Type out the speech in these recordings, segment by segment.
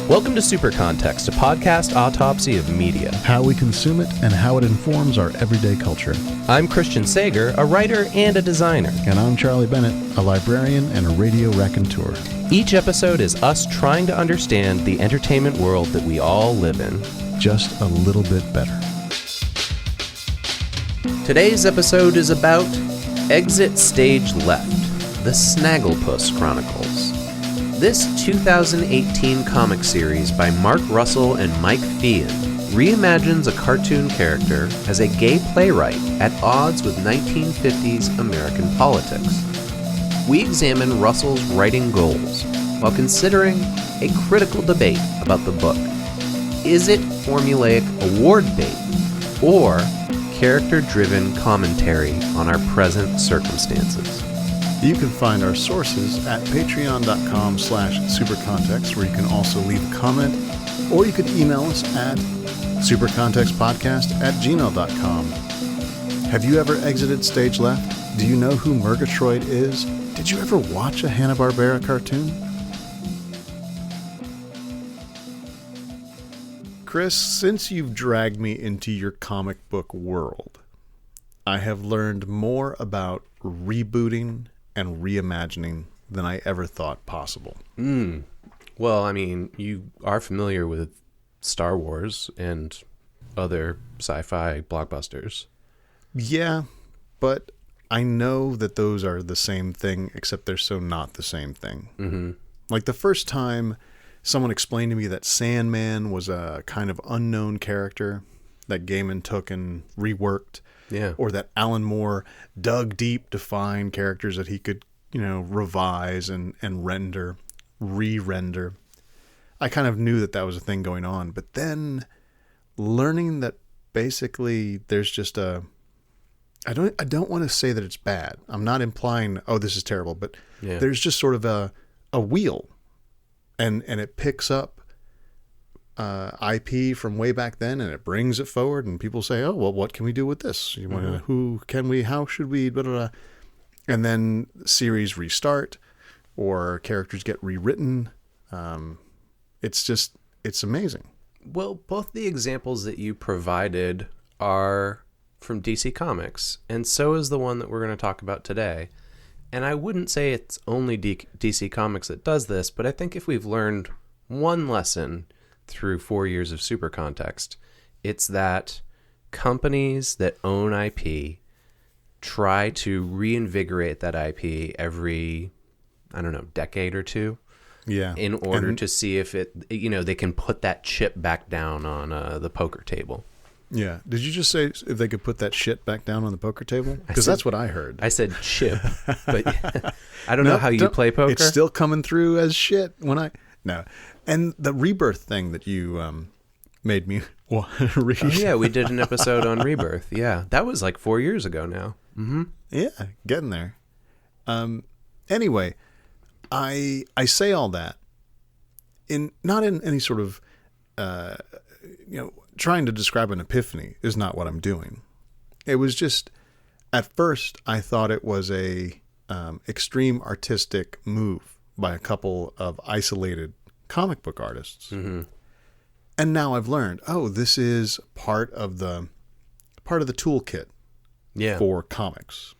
Welcome to Super Context, a podcast autopsy of media. How we consume it and how it informs our everyday culture. I'm Christian Sager, a writer and a designer. And I'm Charlie Bennett, a librarian and a radio raconteur. Each episode is us trying to understand the entertainment world that we all live in. Just a little bit better. Today's episode is about Exit Stage Left, the Snagglepuss Chronicles. This 2018 comic series by Mark Russell and Mike Feehan reimagines a cartoon character as a gay playwright at odds with 1950s American politics. We examine Russell's writing goals while considering a critical debate about the book. Is it formulaic award bait or character-driven commentary on our present circumstances? You can find our sources at patreon.com/supercontext, where you can also leave a comment, or you could email us at supercontextpodcast@gmail.com. Have you ever exited stage left? Do you know who Murgatroyd is? Did you ever watch a Hanna-Barbera cartoon? Chris, since you've dragged me into your comic book world, I have learned more about rebooting and reimagining than I ever thought possible. Well, I mean, you are familiar with Star Wars and other sci-fi blockbusters. Yeah, but I know that those are the same thing, except they're so not the same thing. Mm-hmm. Like the first time someone explained to me that Sandman was a kind of unknown character that Gaiman took and reworked. Yeah. Or that Alan Moore dug deep to find characters that he could, revise and re-render. I kind of knew that was a thing going on. But then learning that basically there's just I don't want to say that it's bad. I'm not implying, oh, this is terrible. But there's just sort of a wheel. And it picks up IP from way back then, and it brings it forward, and people say, oh, well, what can we do with this? You want to, who can we, how should we, blah, blah, blah. And then series restart or characters get rewritten. It's amazing. Well, both the examples that you provided are from DC Comics, and so is the one that we're going to talk about today. And I wouldn't say it's only DC Comics that does this, but I think if we've learned one lesson through 4 years of Super Context, it's that companies that own IP try to reinvigorate that IP every, decade or two. Yeah. In order to see if they can put that chip back down on the poker table. Yeah. Did you just say if they could put that shit back down on the poker table? Because that's what I heard. I said chip, but I don't know how you play poker. It's still coming through as shit when no. And the Rebirth thing that you made me read. Oh, yeah, we did an episode on Rebirth. Yeah, that was like 4 years ago now. Mm-hmm. Yeah, getting there. Anyway, I say all that not in any sort of trying to describe an epiphany is not what I'm doing. It was just, at first, I thought it was a extreme artistic move by a couple of isolated comic book artists. Mm-hmm. And now I've learned, this is part of the toolkit for comics.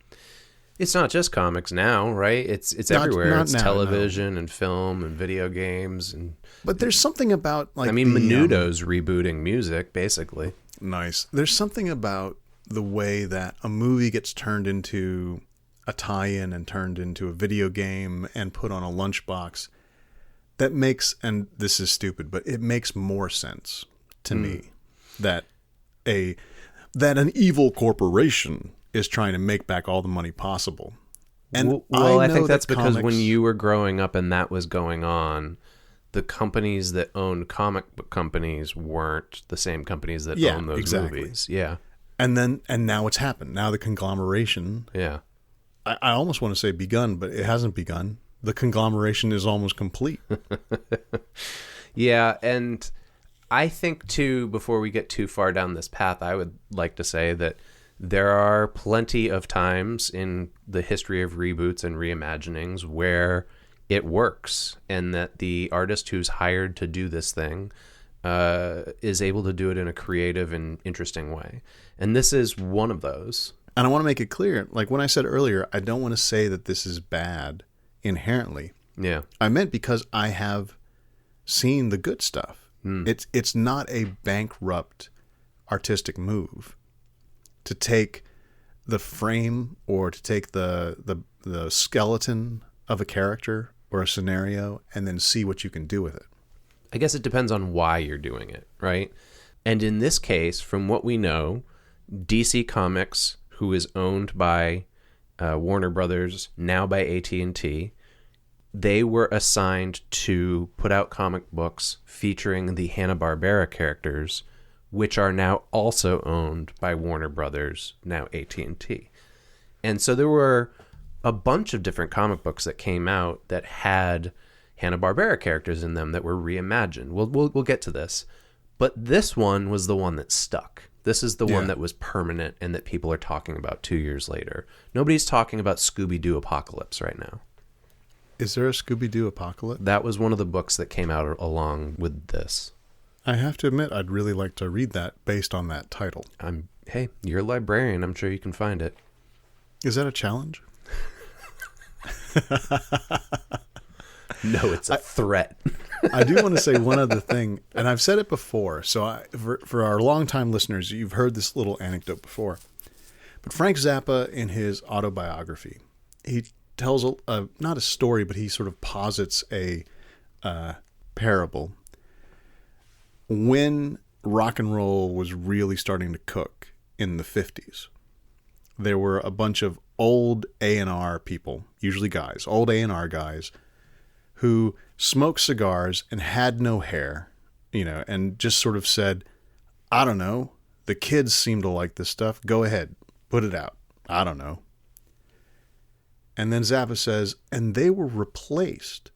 It's not just comics now, right? It's everywhere. Not it's now, television and film and video games But there's something about Menudo's rebooting music, basically. Nice. There's something about the way that a movie gets turned into a tie-in and turned into a video game and put on a lunchbox that makes, and this is stupid, but it makes more sense to me that an evil corporation is trying to make back all the money possible. And I think that's because when you were growing up and that was going on, the companies that owned comic book companies weren't the same companies that own those movies. Yeah. And now it's happened. Now the conglomeration. Yeah. I almost want to say begun, but it hasn't begun. The conglomeration is almost complete. Yeah. And I think too, before we get too far down this path, I would like to say that There are plenty of times in the history of reboots and reimaginings where it works, and that the artist who's hired to do this thing is able to do it in a creative and interesting way. And this is one of those. And I want to make it clear, like when I said earlier, I don't want to say that this is bad inherently. Yeah. I meant because I have seen the good stuff. It's not a bankrupt artistic move to take the frame or to take the skeleton of a character or a scenario and then see what you can do with it. I guess it depends on why you're doing it, right? And in this case, from what we know, DC Comics, who is owned by Warner Brothers, now by AT&T, they were assigned to put out comic books featuring the Hanna-Barbera characters, which are now also owned by Warner Brothers, now AT&T. And so there were a bunch of different comic books that came out that had Hanna-Barbera characters in them that were reimagined. We'll get to this. But this one was the one that stuck. This is the one that was permanent and that people are talking about 2 years later. Nobody's talking about Scooby-Doo Apocalypse right now. Is there a Scooby-Doo Apocalypse? That was one of the books that came out along with this. I have to admit, I'd really like to read that based on that title. Hey, you're a librarian. I'm sure you can find it. Is that a challenge? No, it's a threat. I do want to say one other thing, and I've said it before. So for our longtime listeners, you've heard this little anecdote before. But Frank Zappa, in his autobiography, he tells not a story, but he sort of posits a parable. When rock and roll was really starting to cook in the 50s, there were a bunch of old A&R people, usually guys, old A&R guys, who smoked cigars and had no hair, and just sort of said, I don't know, the kids seem to like this stuff. Go ahead, put it out. I don't know. And then Zappa says, and they were replaced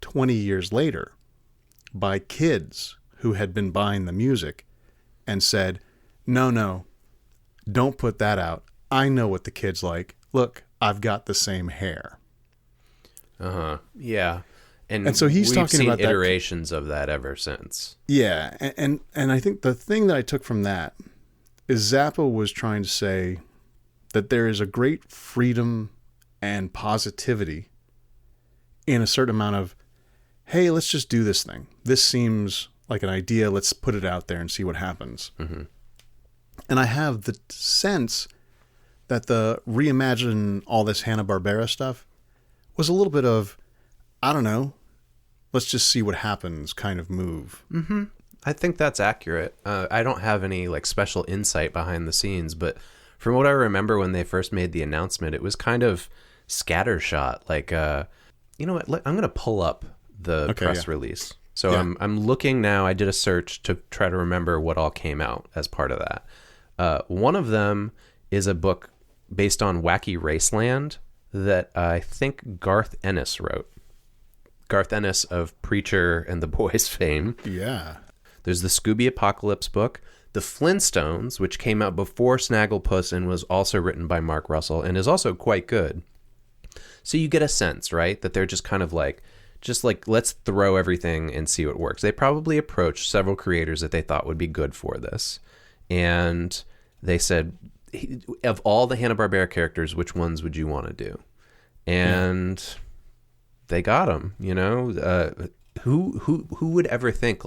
20 years later by kids who had been buying the music and said, no, don't put that out. I know what the kids like. Look, I've got the same hair. Yeah. And so he's we've talking seen about iterations of that ever since. Yeah. And I think the thing that I took from that is Zappa was trying to say that there is a great freedom and positivity in a certain amount of, hey, let's just do this thing. This seems like an idea. Let's put it out there and see what happens. Mm-hmm. And I have the sense that the reimagine all this Hanna-Barbera stuff was a little bit of, I don't know, let's just see what happens kind of move. Mm-hmm. I think that's accurate. I don't have any special insight behind the scenes, but from what I remember when they first made the announcement, it was kind of scattershot. You know what? I'm going to pull up the press release. So I'm looking now. I did a search to try to remember what all came out as part of that. One of them is a book based on Wacky Raceland that I think Garth Ennis wrote. Garth Ennis of Preacher and The Boys fame. Yeah. There's the Scooby Apocalypse book, The Flintstones, which came out before Snagglepuss and was also written by Mark Russell and is also quite good. So you get a sense, right, that they're just kind of let's throw everything and see what works. They probably approached several creators that they thought would be good for this. And they said, of all the Hanna-Barbera characters, which ones would you want to do? And they got them, Who would ever think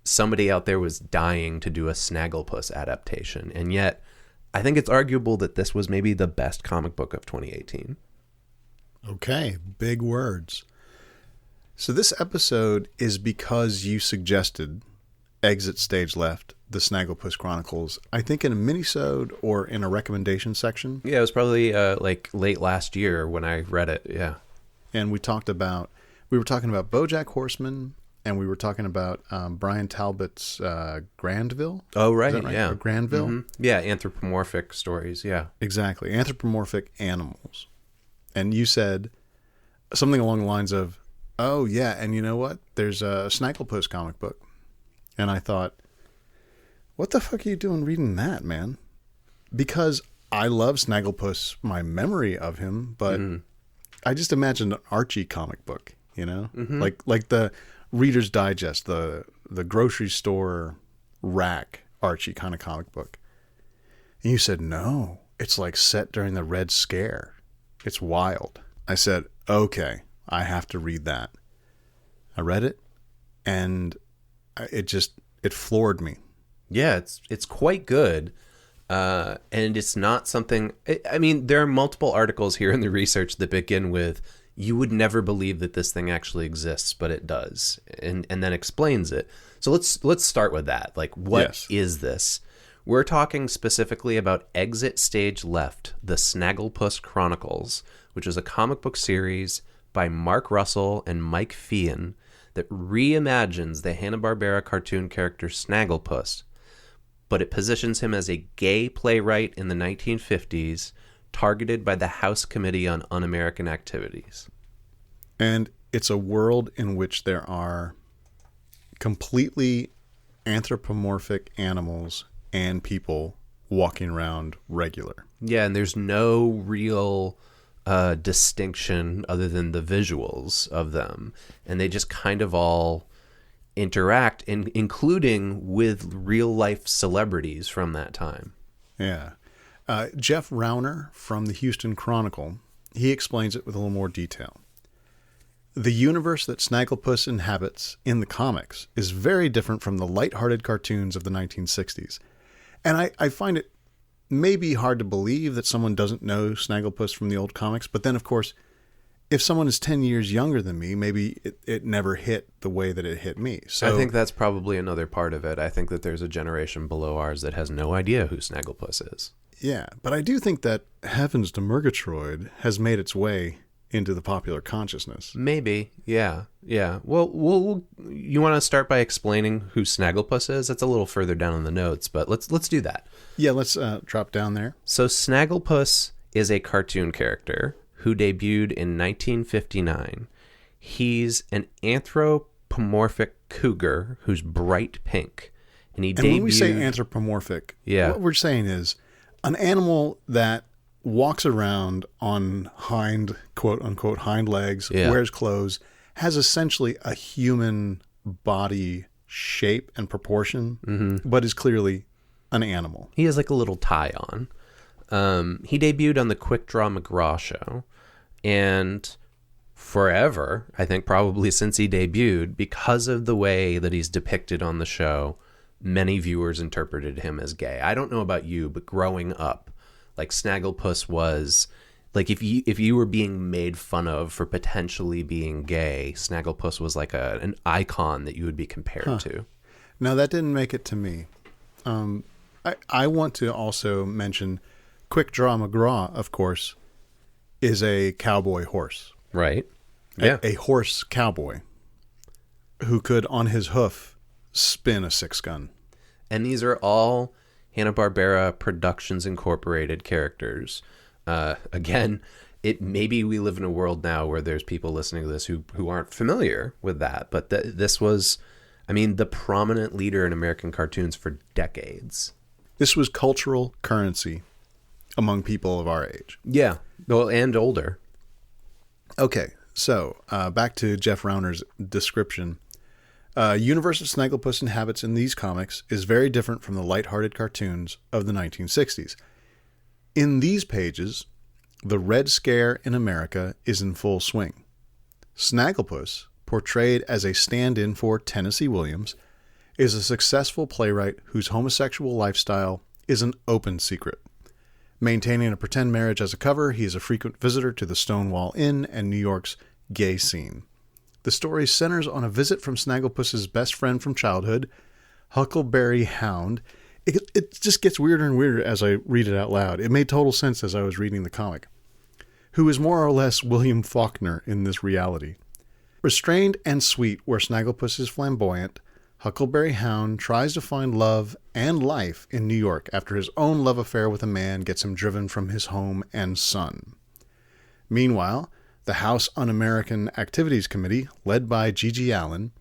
somebody out there was dying to do a Snagglepuss adaptation? And yet, I think it's arguable that this was maybe the best comic book of 2018. Okay, big words. So this episode is because you suggested Exit Stage Left, the Snagglepuss Chronicles, I think in a mini-sode or in a recommendation section. Yeah, it was probably late last year when I read it, yeah. And we were talking about BoJack Horseman, and we were talking about Brian Talbot's Grandville. Oh, right, Yeah. Or Granville? Mm-hmm. Yeah, anthropomorphic stories, yeah. Exactly, anthropomorphic animals. And you said something along the lines of, oh, yeah, and you know what? There's a Snagglepuss comic book. And I thought, what the fuck are you doing reading that, man? because I love Snagglepuss, my memory of him, but I just imagined an Archie comic book, you know? Like the Reader's Digest, the grocery store rack Archie kind of comic book. And you said, no, it's like set during the Red Scare. It's wild. I said, okay, I have to read that. I read it, and it floored me. Yeah, it's quite good. And it's not something... I mean, there are multiple articles here in the research that begin with, you would never believe that this thing actually exists, but it does, and then explains it. So let's start with that. Like, what is this? We're talking specifically about Exit Stage Left, the Snagglepuss Chronicles, which is a comic book series by Mark Russell and Mike Feehan that reimagines the Hanna-Barbera cartoon character Snagglepuss, but it positions him as a gay playwright in the 1950s, targeted by the House Committee on Un-American Activities. And it's a world in which there are completely anthropomorphic animals and people walking around regular. Yeah, and there's no real distinction other than the visuals of them. And they just kind of all interact, including with real-life celebrities from that time. Yeah. Jeff Rauner from the Houston Chronicle, he explains it with a little more detail. The universe that Snagglepuss inhabits in the comics is very different from the lighthearted cartoons of the 1960s. And I find it maybe hard to believe that someone doesn't know Snagglepuss from the old comics. But then, of course, if someone is 10 years younger than me, maybe it never hit the way that it hit me. So I think that's probably another part of it. I think that there's a generation below ours that has no idea who Snagglepuss is. Yeah, but I do think that Heavens to Murgatroyd has made its way into the popular consciousness. Maybe, yeah. Well, you want to start by explaining who Snagglepuss is? That's a little further down in the notes, but let's do that. Yeah, let's drop down there. So Snagglepuss is a cartoon character who debuted in 1959. He's an anthropomorphic cougar who's bright pink, and when we say anthropomorphic, what we're saying is an animal that walks around on quote-unquote hind legs, wears clothes, has essentially a human body shape and proportion, but is clearly an animal. He has like a little tie on. He debuted on the Quick Draw McGraw show, and forever, I think probably since he debuted, because of the way that he's depicted on the show, many viewers interpreted him as gay. I don't know about you, but growing up, like Snagglepuss was, like if you were being made fun of for potentially being gay, Snagglepuss was like an icon that you would be compared to. Now that didn't make it to me. I want to also mention Quick Draw McGraw, of course, is a cowboy horse. Right. A horse cowboy who could, on his hoof, spin a 6-gun. And these are all Hanna-Barbera Productions Incorporated characters. Again, maybe we live in a world now where there's people listening to this who aren't familiar with that, but this was, I mean, the prominent leader in American cartoons for decades. This was cultural currency among people of our age. Yeah, well, and older. Okay, so back to Jeff Rauner's description. Universe that Snagglepuss inhabits in these comics is very different from the lighthearted cartoons of the 1960s. In these pages, the Red Scare in America is in full swing. Snagglepuss, portrayed as a stand-in for Tennessee Williams, is a successful playwright whose homosexual lifestyle is an open secret. Maintaining a pretend marriage as a cover, he is a frequent visitor to the Stonewall Inn and New York's gay scene. The story centers on a visit from Snagglepuss's best friend from childhood, Huckleberry Hound. It just gets weirder and weirder as I read it out loud. It made total sense as I was reading the comic. Who is more or less William Faulkner in this reality. Restrained and sweet where Snagglepuss is flamboyant, Huckleberry Hound tries to find love and life in New York after his own love affair with a man gets him driven from his home and son. Meanwhile, the House Un-American Activities Committee, led by Gigi Allen,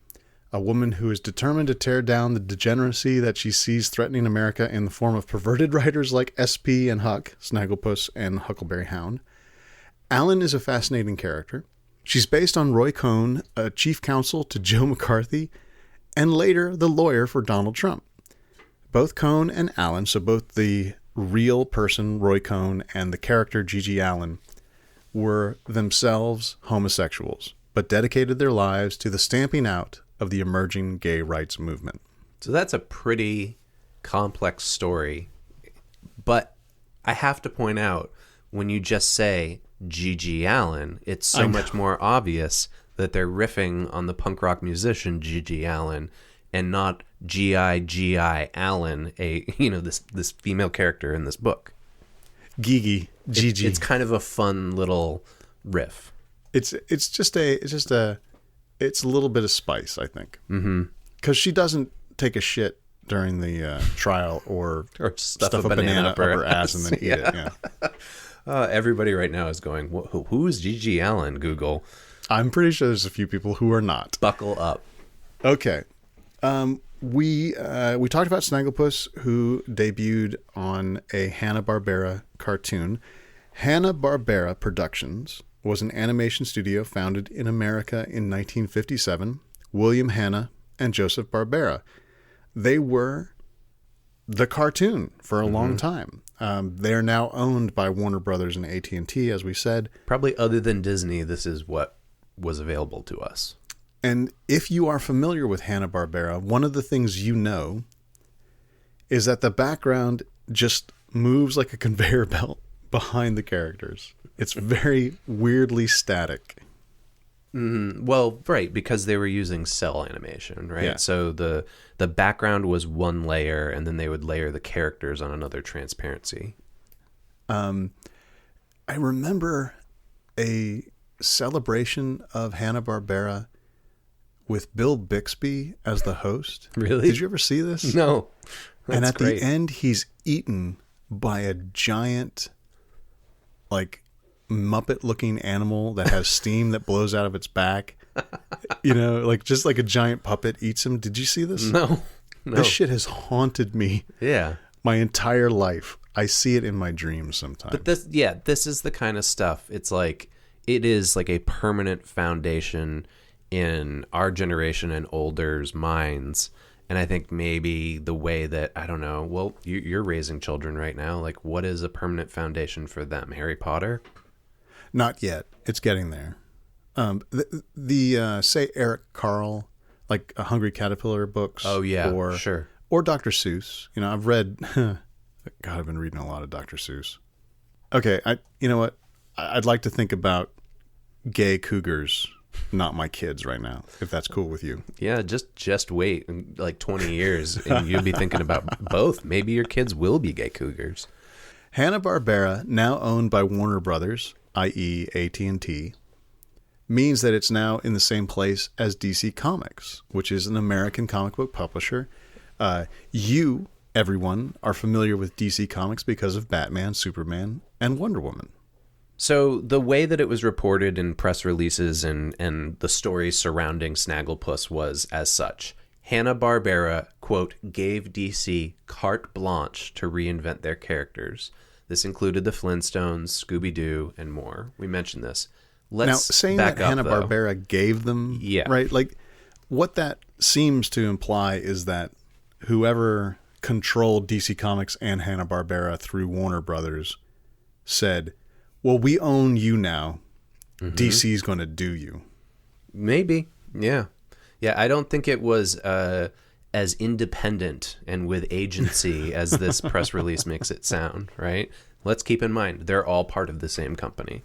a woman who is determined to tear down the degeneracy that she sees threatening America in the form of perverted writers like SP and Huck, Snagglepuss and Huckleberry Hound. Allen is a fascinating character. She's based on Roy Cohn, a chief counsel to Joe McCarthy, and later the lawyer for Donald Trump. Both Cohn and Allen, so both the real person Roy Cohn and the character Gigi Allen, were themselves homosexuals, but dedicated their lives to the stamping out of the emerging gay rights movement. So that's a pretty complex story. But I have to point out, when you just say Gigi Allen, it's so much more obvious that they're riffing on the punk rock musician Gigi Allen and not G.I. Allen, this female character in this book. Gigi. It's kind of a fun little riff. It's a little bit of spice, I think. Mm-hmm. Because she doesn't take a shit during the trial or stuff a banana up her ass and then eat it. Yeah. Everybody right now is going, who is Gigi Allen, Google? I'm pretty sure there's a few people who are not. Buckle up. Okay. We talked about Snagglepuss, who debuted on a Hanna-Barbera cartoon. Hanna-Barbera Productions was an animation studio founded in America in 1957. William Hanna and Joseph Barbera. They were the cartoon for a long time. They are now owned by Warner Brothers and AT&T, as we said. Probably other than Disney, this is what was available to us. And if you are familiar with Hanna-Barbera, one of the things you know is that the background just moves like a conveyor belt behind the characters. It's very weirdly static. Well, right, because they were using cell animation, right? Yeah. So the background was one layer, and then they would layer the characters on another transparency. I remember a celebration of Hanna-Barbera with Bill Bixby as the host. Really? Did you ever see this? No. And at great. the end, he's eaten by a giant, like, Muppet-looking animal that has steam that blows out of its back. Just like a giant puppet eats him. Did you see this? No. This shit has haunted me. Yeah. My entire life. I see it in my dreams sometimes. But this is the kind of stuff. It is like a permanent foundation in our generation and older's minds. And I think maybe the way that, I don't know, well, you're raising children right now. Like, what is a permanent foundation for them? Harry Potter? Not yet. It's getting there. Say Eric Carle, like Hungry Caterpillar books. Oh, yeah, or, sure. Or Dr. Seuss. I've read, God, I've been reading a lot of Dr. Seuss. Okay, you know what? I'd like to think about gay cougars, not my kids right now, if that's cool with you. Yeah, just wait like 20 years and you'll be thinking about both. Maybe your kids will be gay cougars. Hanna-Barbera, now owned by Warner Brothers, i.e. AT&T, means that it's now in the same place as DC Comics, which is an American comic book publisher. You, everyone, are familiar with DC Comics because of Batman, Superman, and Wonder Woman. So the way that it was reported in press releases and the stories surrounding Snagglepuss was as such. Hanna-Barbera, quote, gave DC carte blanche to reinvent their characters. This included the Flintstones, Scooby-Doo, and more. We mentioned this. Now, saying that Hanna-Barbera gave them, right? Like, what that seems to imply is that whoever controlled DC Comics and Hanna-Barbera through Warner Brothers said, well, we own you now. Mm-hmm. DC's going to do you. Maybe. Yeah. Yeah, I don't think it was as independent and with agency as this press release makes it sound, right? Let's keep in mind, they're all part of the same company.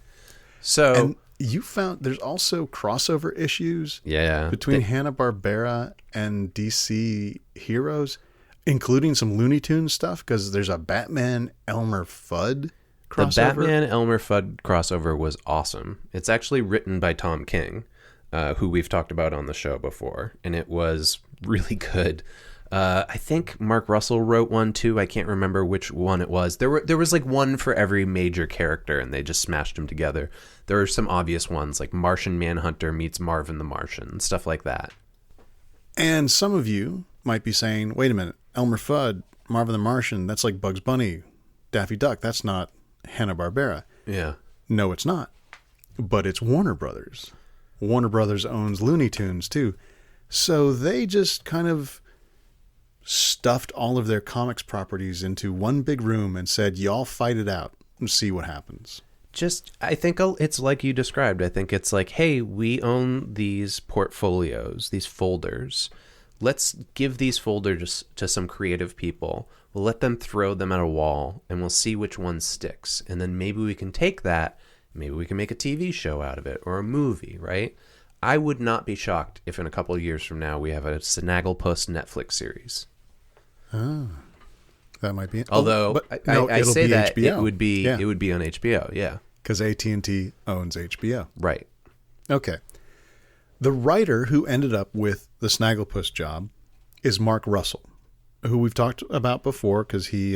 So, and you found there's also crossover issues between Hanna-Barbera and DC heroes, including some Looney Tunes stuff, because there's a Batman Elmer Fudd crossover. The Batman Elmer Fudd crossover was awesome. It's actually written by Tom King, who we've talked about on the show before, and it was really good. I think Mark Russell wrote one too. I can't remember which one it was. There was like one for every major character, and they just smashed them together. There are some obvious ones like Martian Manhunter meets Marvin the Martian, stuff like that. And some of you might be saying, wait a minute, Elmer Fudd, Marvin the Martian, that's like Bugs Bunny, Daffy Duck. That's not Hanna-Barbera. Yeah. No, it's not. But it's Warner Brothers. Warner Brothers owns Looney Tunes too. So they just kind of stuffed all of their comics properties into one big room and said, y'all fight it out and see what happens. I think it's like you described. I think it's like, hey, we own these portfolios, these folders. Let's give these folders to some creative people. We'll let them throw them at a wall and we'll see which one sticks. And then maybe we can take that, maybe we can make a TV show out of it or a movie, right? I would not be shocked if in a couple of years from now we have a Snagglepuss Netflix series. Oh, that might be it. Although I say that HBO. it would be on HBO, yeah. Because AT&T owns HBO. Right. Okay. The writer who ended up with the Snagglepuss job is Mark Russell, who we've talked about before because he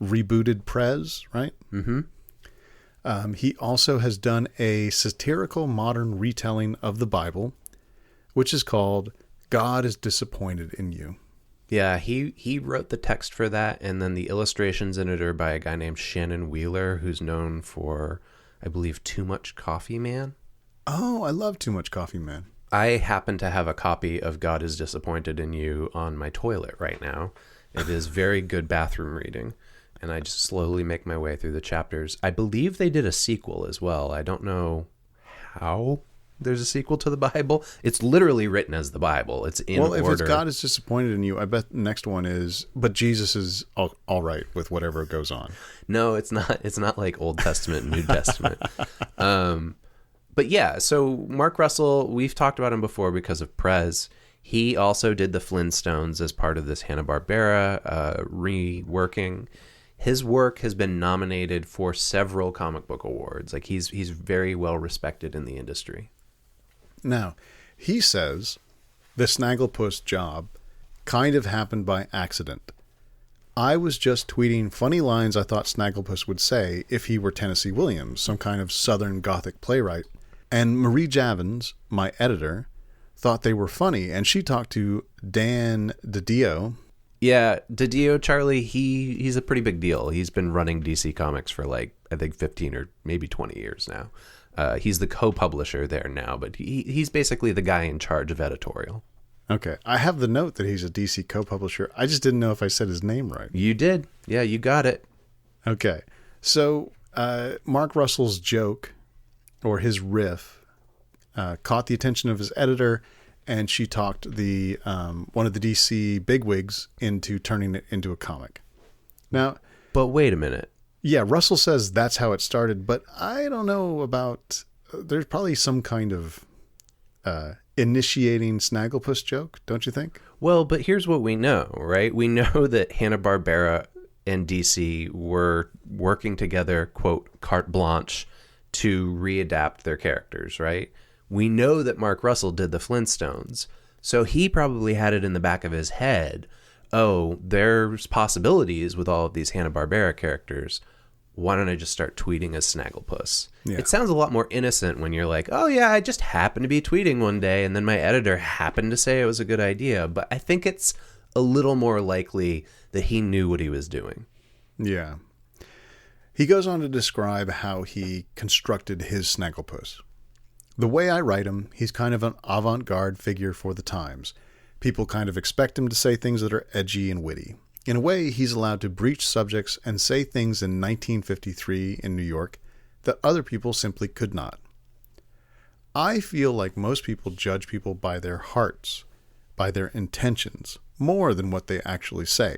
rebooted Prez, right? Mm-hmm. He also has done a satirical modern retelling of the Bible, which is called God is Disappointed in You. Yeah, he wrote the text for that, and then the illustrations in it are by a guy named Shannon Wheeler, who's known for, I believe, Too Much Coffee Man. Oh, I love Too Much Coffee Man. I happen to have a copy of God is Disappointed in You on my toilet right now. It is very good bathroom reading, and I just slowly make my way through the chapters. I believe they did a sequel as well. I don't know how there's a sequel to the Bible. It's literally written as the Bible. It's in order. Well, if it's God is Disappointed in You, I bet the next one is, but Jesus is all right with whatever goes on. No, it's not. It's not like Old Testament and New Testament. But yeah, so Mark Russell, we've talked about him before because of Prez. He also did the Flintstones as part of this Hanna-Barbera reworking. His work has been nominated for several comic book awards. Like he's very well respected in the industry. Now, he says the Snagglepuss job kind of happened by accident. I was just tweeting funny lines I thought Snagglepuss would say if he were Tennessee Williams, some kind of Southern Gothic playwright. And Marie Javins, my editor, thought they were funny, and she talked to Dan DiDio. Yeah, DiDio, Charlie, he's a pretty big deal. He's been running DC Comics for like, I think 15 or maybe 20 years now. He's the co-publisher there now, but he's basically the guy in charge of editorial. Okay. I have the note that he's a DC co-publisher. I just didn't know if I said his name right. You did. Yeah, you got it. Okay. So Mark Russell's joke, or his riff, caught the attention of his editor, and she talked one of the DC bigwigs into turning it into a comic. Now, but wait a minute. Yeah, Russell says that's how it started, but I don't know about... There's probably some kind of initiating Snagglepuss joke, don't you think? Well, but here's what we know, right? We know that Hanna-Barbera and DC were working together, quote, carte blanche, to readapt their characters, right? We know that Mark Russell did the Flintstones, so he probably had it in the back of his head, oh, there's possibilities with all of these Hanna-Barbera characters. Why don't I just start tweeting as Snagglepuss? Yeah. It sounds a lot more innocent when you're like, oh yeah, I just happened to be tweeting one day and then my editor happened to say it was a good idea. But I think it's a little more likely that he knew what he was doing. Yeah. He goes on to describe how he constructed his Snagglepuss. The way I write him, he's kind of an avant-garde figure for the times. People kind of expect him to say things that are edgy and witty. In a way, he's allowed to breach subjects and say things in 1953 in New York that other people simply could not. I feel like most people judge people by their hearts, by their intentions, more than what they actually say.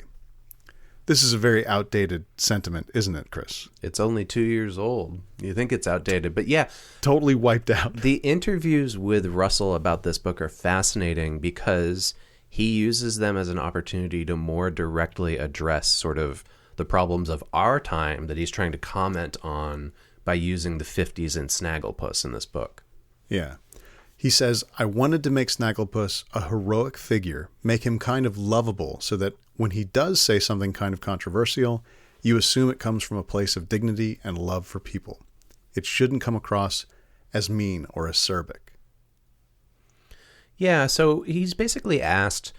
This is a very outdated sentiment, isn't it, Chris? It's only 2 years old. You think it's outdated, but yeah. Totally wiped out. The interviews with Russell about this book are fascinating because he uses them as an opportunity to more directly address sort of the problems of our time that he's trying to comment on by using the 50s and Snagglepuss in this book. Yeah. He says, I wanted to make Snagglepuss a heroic figure, make him kind of lovable so that when he does say something kind of controversial, you assume it comes from a place of dignity and love for people. It shouldn't come across as mean or acerbic. Yeah, so he's basically asked,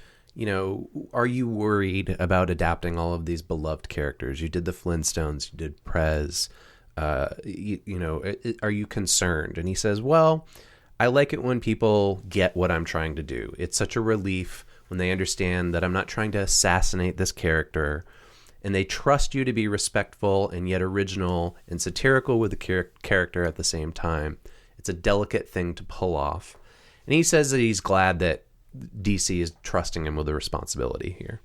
are you worried about adapting all of these beloved characters? You did the Flintstones, you did Prez. Are you concerned? And he says, well, I like it when people get what I'm trying to do. It's such a relief when they understand that I'm not trying to assassinate this character, and they trust you to be respectful and yet original and satirical with the character at the same time. It's a delicate thing to pull off. And he says that he's glad that DC is trusting him with the responsibility here.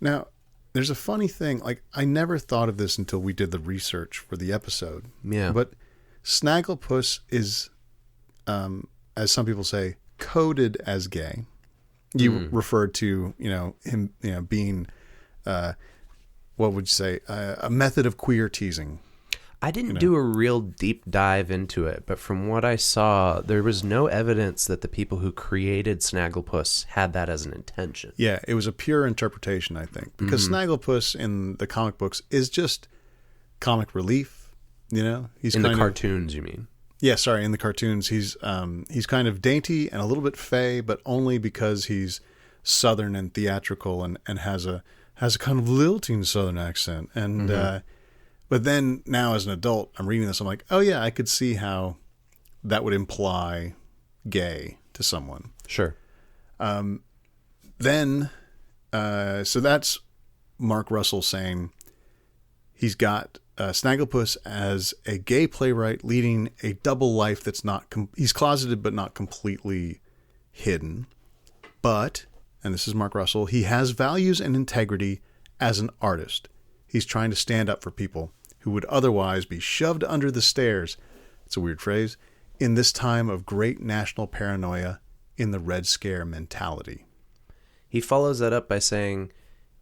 Now, there's a funny thing. Like, I never thought of this until we did the research for the episode. Yeah. But Snagglepuss is, as some people say, coded as gay. You referred to, him, being, what would you say, a method of queer teasing. I didn't do a real deep dive into it, but from what I saw, there was no evidence that the people who created Snagglepuss had that as an intention. Yeah, it was a pure interpretation, I think, because Snagglepuss in the comic books is just comic relief. He's in the cartoons, you mean? Yeah, sorry, in the cartoons, he's kind of dainty and a little bit fey, but only because he's Southern and theatrical and has a kind of lilting Southern accent. And but then now as an adult, I'm reading this, I'm like, oh yeah, I could see how that would imply gay to someone. Sure. Then, so that's Mark Russell saying he's got Snagglepuss as a gay playwright leading a double life that's not, he's closeted but not completely hidden. But, and this is Mark Russell, he has values and integrity as an artist. He's trying to stand up for people who would otherwise be shoved under the stairs, it's a weird phrase, in this time of great national paranoia in the Red Scare mentality. He follows that up by saying,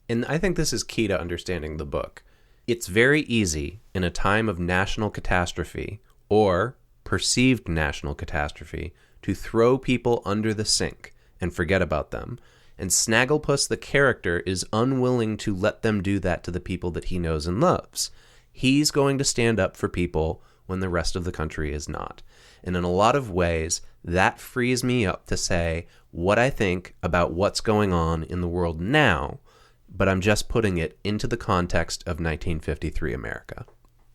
and I think this is key to understanding the book, it's very easy in a time of national catastrophe or perceived national catastrophe to throw people under the sink and forget about them. And Snagglepuss, the character, is unwilling to let them do that to the people that he knows and loves. He's going to stand up for people when the rest of the country is not. And in a lot of ways, that frees me up to say what I think about what's going on in the world now, but I'm just putting it into the context of 1953 America.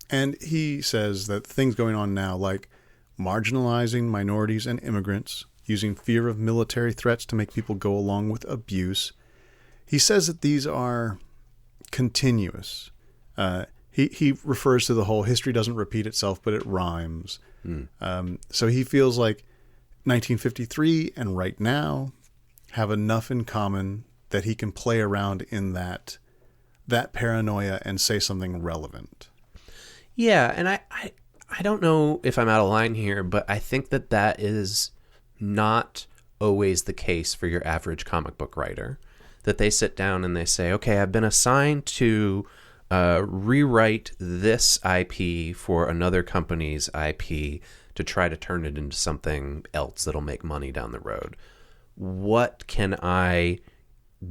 And he says that things going on now, like marginalizing minorities and immigrants, using fear of military threats to make people go along with abuse, he says that these are continuous. He refers to the whole history doesn't repeat itself, but it rhymes. So he feels like 1953 and right now have enough in common that he can play around in that paranoia and say something relevant. Yeah, and I don't know if I'm out of line here, but I think that is not always the case for your average comic book writer. That they sit down and they say, okay, I've been assigned to rewrite this IP for another company's IP to try to turn it into something else that'll make money down the road. What can I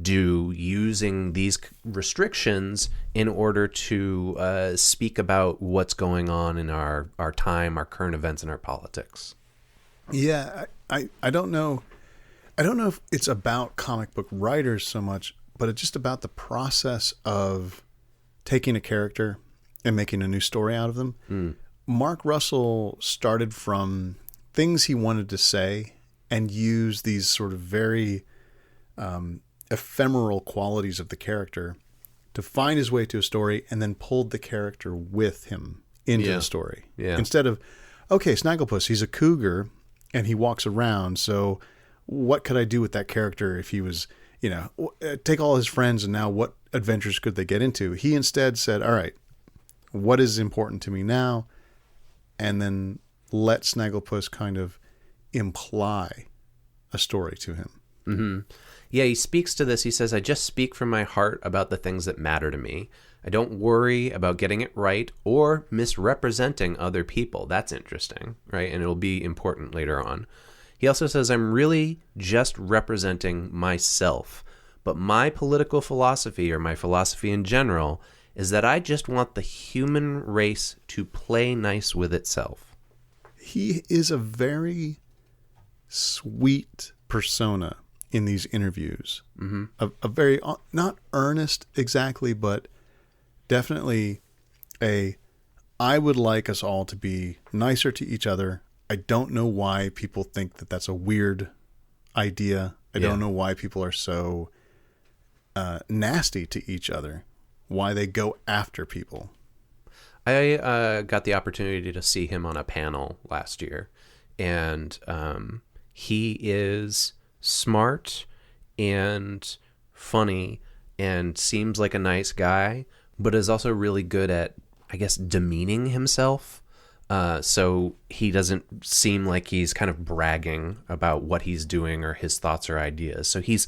do using these restrictions in order to speak about what's going on in our time, our current events, and our politics? Yeah, I don't know. I don't know if it's about comic book writers so much, but it's just about the process of taking a character and making a new story out of them. Mark Russell started from things he wanted to say and use these sort of very ephemeral qualities of the character to find his way to a story, and then pulled the character with him into the story. Yeah. Instead of, okay, Snagglepuss, he's a cougar and he walks around, so what could I do with that character if he was, take all his friends and now what adventures could they get into? He instead said, all right, what is important to me now? And then let Snagglepuss kind of imply a story to him. Mm-hmm. Yeah, he speaks to this. He says, I just speak from my heart about the things that matter to me. I don't worry about getting it right or misrepresenting other people. That's interesting, right? And it'll be important later on. He also says, I'm really just representing myself. But my political philosophy, or my philosophy in general, is that I just want the human race to play nice with itself. He is a very sweet persona in these interviews. Mm-hmm. A very, not earnest exactly, but definitely I would like us all to be nicer to each other. I don't know why people think that that's a weird idea. I don't know why people are so nasty to each other, why they go after people. I got the opportunity to see him on a panel last year, and he is smart and funny and seems like a nice guy, but is also really good at, I guess, demeaning himself. So he doesn't seem like he's kind of bragging about what he's doing or his thoughts or ideas. So he's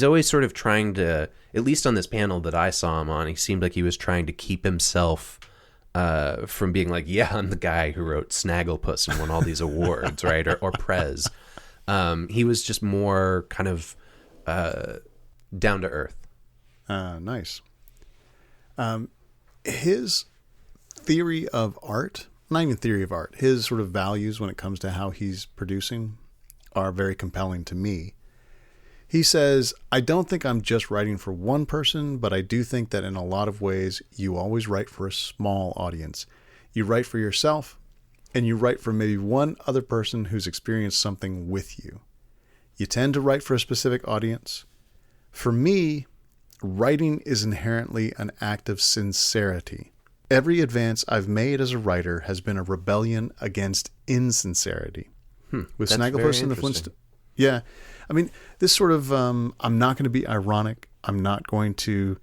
always sort of trying to, at least on this panel that I saw him on, he seemed like he was trying to keep himself from being like, yeah, I'm the guy who wrote Snagglepuss and won all these awards, right? Or Prez. He was just more kind of down to earth. Nice. His theory of art, not even theory of art, his sort of values when it comes to how he's producing are very compelling to me. He says, I don't think I'm just writing for one person, but I do think that in a lot of ways, you always write for a small audience. You write for yourself, and you write for maybe one other person who's experienced something with you. You tend to write for a specific audience. For me, writing is inherently an act of sincerity. Every advance I've made as a writer has been a rebellion against insincerity. With Snagglepuss and the Flintstones. Yeah. I mean, this sort of, I'm not going to be ironic. I'm not going to,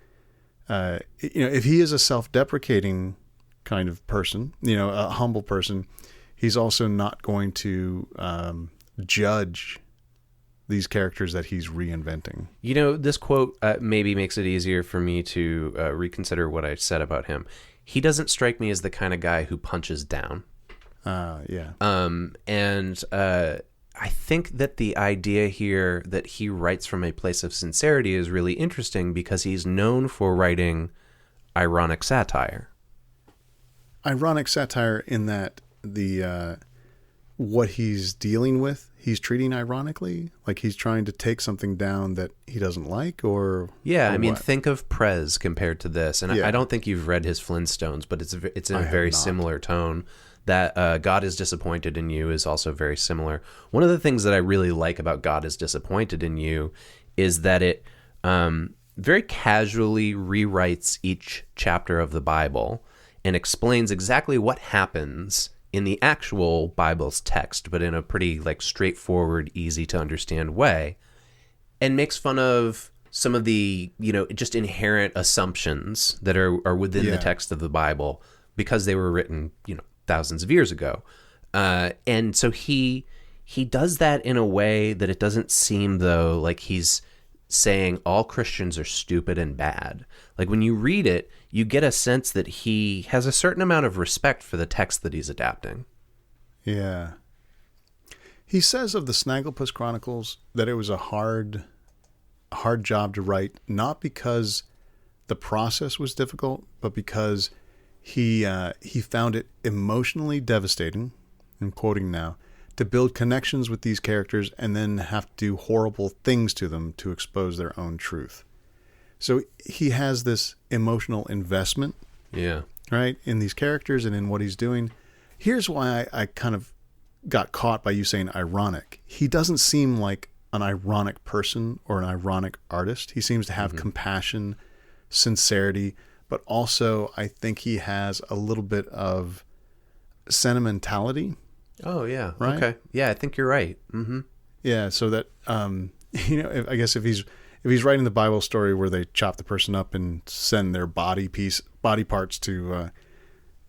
if he is a self-deprecating kind of person, a humble person, he's also not going to judge these characters that he's reinventing. This quote maybe makes it easier for me to reconsider what I said about him. He doesn't strike me as the kind of guy who punches down. Yeah. And I think that the idea here that he writes from a place of sincerity is really interesting because he's known for writing ironic satire. Ironic satire in that what he's dealing with, he's treating ironically, like he's trying to take something down that he doesn't like, or yeah, or I mean, what? think of Prez compared to this, and I don't think you've read his Flintstones, but it's in a very similar tone. That God is Disappointed in You is also very similar. One of the things that I really like about God is Disappointed in You is that it very casually rewrites each chapter of the Bible and explains exactly what happens in the actual Bible's text, but in a pretty straightforward, easy to understand way, and makes fun of some of the just inherent assumptions that are within the text of the Bible because they were written thousands of years ago, and so he does that in a way that it doesn't seem though like he's saying all Christians are stupid and bad. Like when you read it, you get a sense that he has a certain amount of respect for the text that he's adapting. Yeah. He says of the Snagglepuss Chronicles that it was a hard job to write, not because the process was difficult, but because he found it emotionally devastating, I'm quoting now, to build connections with these characters and then have to do horrible things to them to expose their own truth. So he has this emotional investment, right, in these characters and in what he's doing. Here's why I kind of got caught by you saying ironic. He doesn't seem like an ironic person or an ironic artist. He seems to have compassion, sincerity, but also I think he has a little bit of sentimentality. Oh, yeah. Right? Okay. Yeah, I think you're right. Mm-hmm. Yeah, so that, I guess if he's writing the Bible story where they chop the person up and send their body parts to,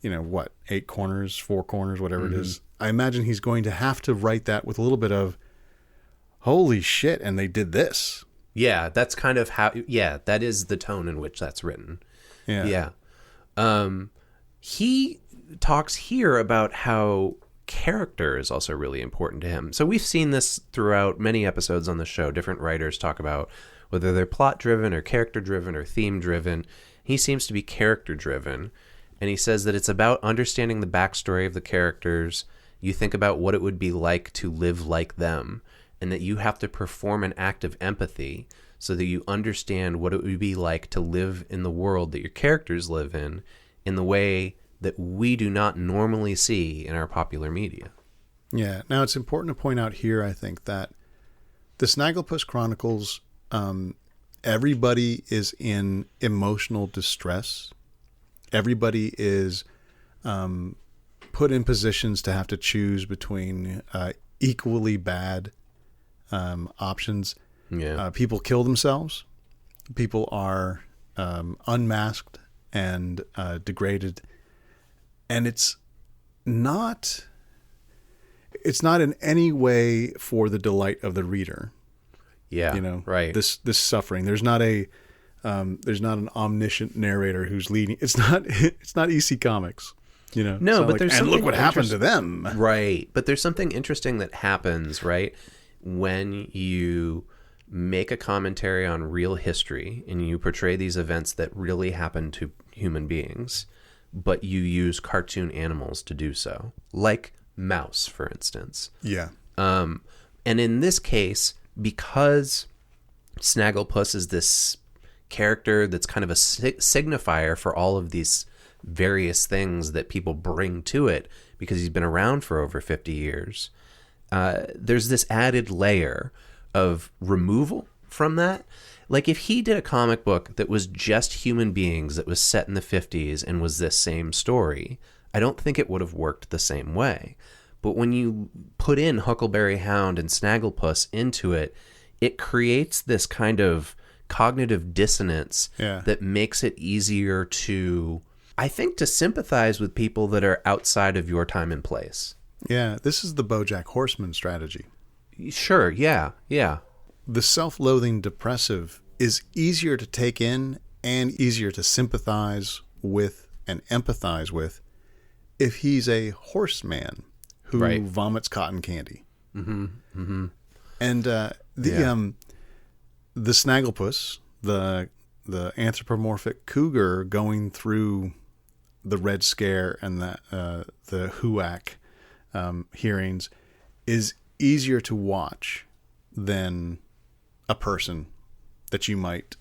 8 corners, 4 corners, whatever it is, I imagine he's going to have to write that with a little bit of, holy shit, and they did this. Yeah, that's kind of how, that is the tone in which that's written. Yeah. He talks here about how character is also really important to him. So we've seen this throughout many episodes on the show. Different writers talk about whether they're plot-driven or character-driven or theme-driven. He seems to be character-driven, and he says that it's about understanding the backstory of the characters You think about what it would be like to live like them, and that you have to perform an act of empathy so that you understand what it would be like to live in the world that your characters live in the way that we do not normally see in our popular media. Yeah. Now, it's important to point out here, I think, that the Snagglepuss Chronicles, everybody is in emotional distress. Everybody is put in positions to have to choose between equally bad options. Yeah. People kill themselves. People are unmasked and degraded. And it's not in any way for the delight of the reader. Yeah. You know, right. This suffering. There's not an omniscient narrator who's leading. It's not EC Comics. You know, no, but there's and something look what happened to them. Right. But there's something interesting that happens, right? When you make a commentary on real history and you portray these events that really happen to human beings, but you use cartoon animals to do so, like Mouse, for instance. Yeah. And in this case, because Snagglepuss is this character that's kind of a signifier for all of these various things that people bring to it, because he's been around for over 50 years, there's this added layer of removal from that. Like if he did a comic book that was just human beings that was set in the 50s and was this same story, I don't think it would have worked the same way. But when you put in Huckleberry Hound and Snagglepuss into it, it creates this kind of cognitive dissonance that makes it easier to, I think, to sympathize with people that are outside of your time and place. Yeah, this is the BoJack Horseman strategy. Sure, yeah. The self-loathing depressive is easier to take in and easier to sympathize with and empathize with if he's a horseman who vomits cotton candy. Mm-hmm. Mm-hmm. And the Snagglepuss, the anthropomorphic cougar going through the Red Scare and the HUAC hearings is easier to watch than a person that you might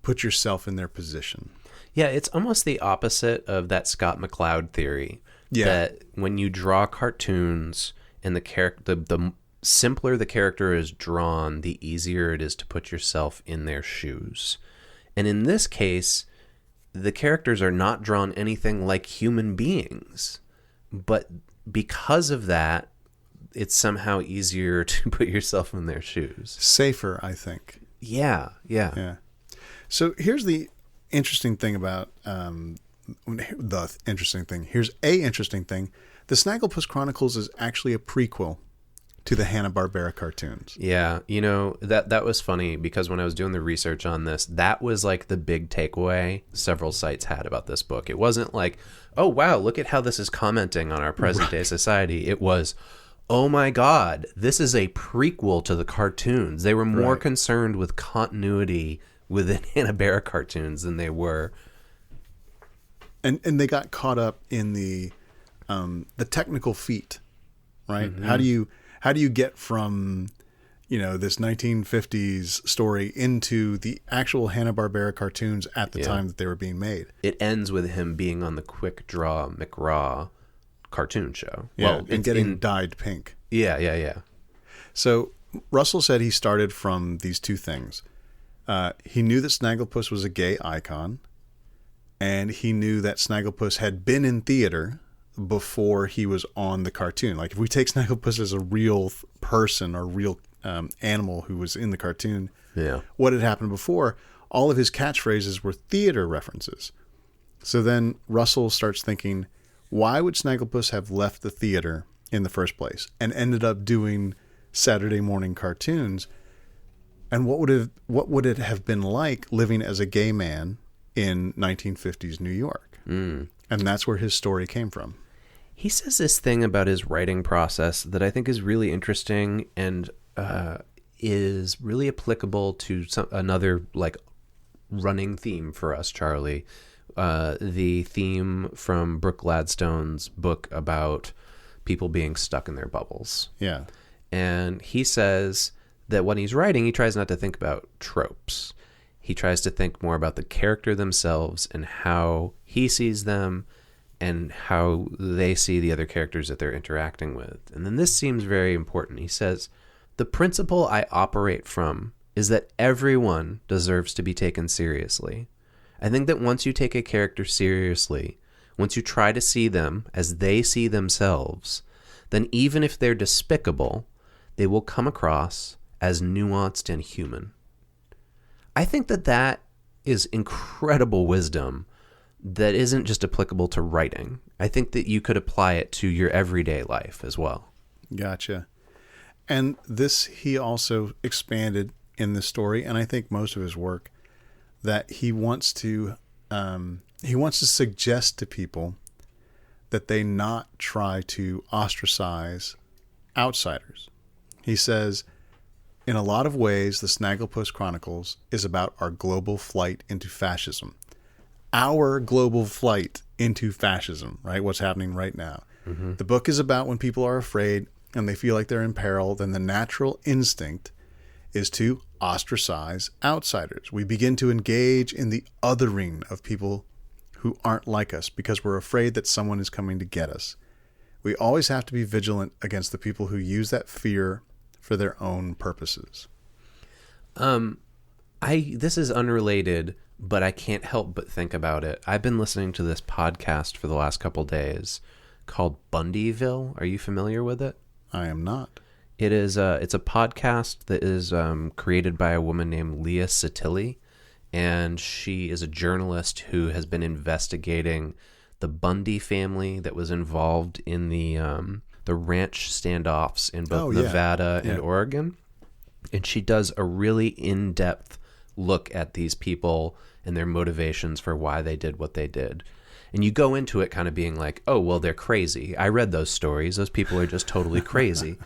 put yourself in their position. Yeah, it's almost the opposite of that Scott McCloud theory. Yeah. That when you draw cartoons and the simpler the character is drawn, the easier it is to put yourself in their shoes. And in this case, the characters are not drawn anything like human beings. But because of that, it's somehow easier to put yourself in their shoes. Safer, I think. Yeah. So here's the interesting thing about Here's a interesting thing. The Snagglepuss Chronicles is actually a prequel to the Hanna-Barbera cartoons. Yeah, you know, that was funny because when I was doing the research on this, that was like the big takeaway several sites had about this book. It wasn't like, oh, wow, look at how this is commenting on our present-day society. It was, oh my God, this is a prequel to the cartoons. They were more concerned with continuity within Hanna-Barbera cartoons than they were. And they got caught up in the technical feat, right? Mm-hmm. How do you get from, this 1950s story into the actual Hanna-Barbera cartoons at the time that they were being made? It ends with him being on the Quick Draw McGraw cartoon show. Yeah, and getting dyed pink. Yeah. So Russell said he started from these two things. He knew that Snagglepuss was a gay icon, and he knew that Snagglepuss had been in theater before he was on the cartoon. Like if we take Snagglepuss as a real person or real animal who was in the cartoon, what had happened before, all of his catchphrases were theater references. So then Russell starts thinking, why would Snagglepuss have left the theater in the first place and ended up doing Saturday morning cartoons? And what would it have been like living as a gay man in 1950s New York? And that's where his story came from. He says this thing about his writing process that I think is really interesting and is really applicable to another like running theme for us, Charlie. The theme from Brooke Gladstone's book about people being stuck in their bubbles. Yeah. And he says that when he's writing, he tries not to think about tropes. He tries to think more about the character themselves and how he sees them and how they see the other characters that they're interacting with. And then this seems very important. He says, "The principle I operate from is that everyone deserves to be taken seriously. I think that once you take a character seriously, once you try to see them as they see themselves, then even if they're despicable, they will come across as nuanced and human." I think that that is incredible wisdom that isn't just applicable to writing. I think that you could apply it to your everyday life as well. Gotcha. And this, he also expanded in the story, and I think most of his work, that he wants to suggest to people that they not try to ostracize outsiders. He says, in a lot of ways, the Snagglepuss Chronicles is about our global flight into fascism. Our global flight into fascism, right? What's happening right now. Mm-hmm. The book is about when people are afraid and they feel like they're in peril, then the natural instinct is to ostracize outsiders. We begin to engage in the othering of people who aren't like us because we're afraid that someone is coming to get us. We always have to be vigilant against the people who use that fear for their own purposes. This is unrelated, but I can't help but think about it. I've been listening to this podcast for the last couple days called Bundyville. Are you familiar with it? I am not. It's a podcast that is created by a woman named Leah Satili, and she is a journalist who has been investigating the Bundy family that was involved in the ranch standoffs in both Nevada and Oregon. And she does a really in-depth look at these people and their motivations for why they did what they did. And you go into it kind of being like, oh, well, they're crazy. I read those stories. Those people are just totally crazy.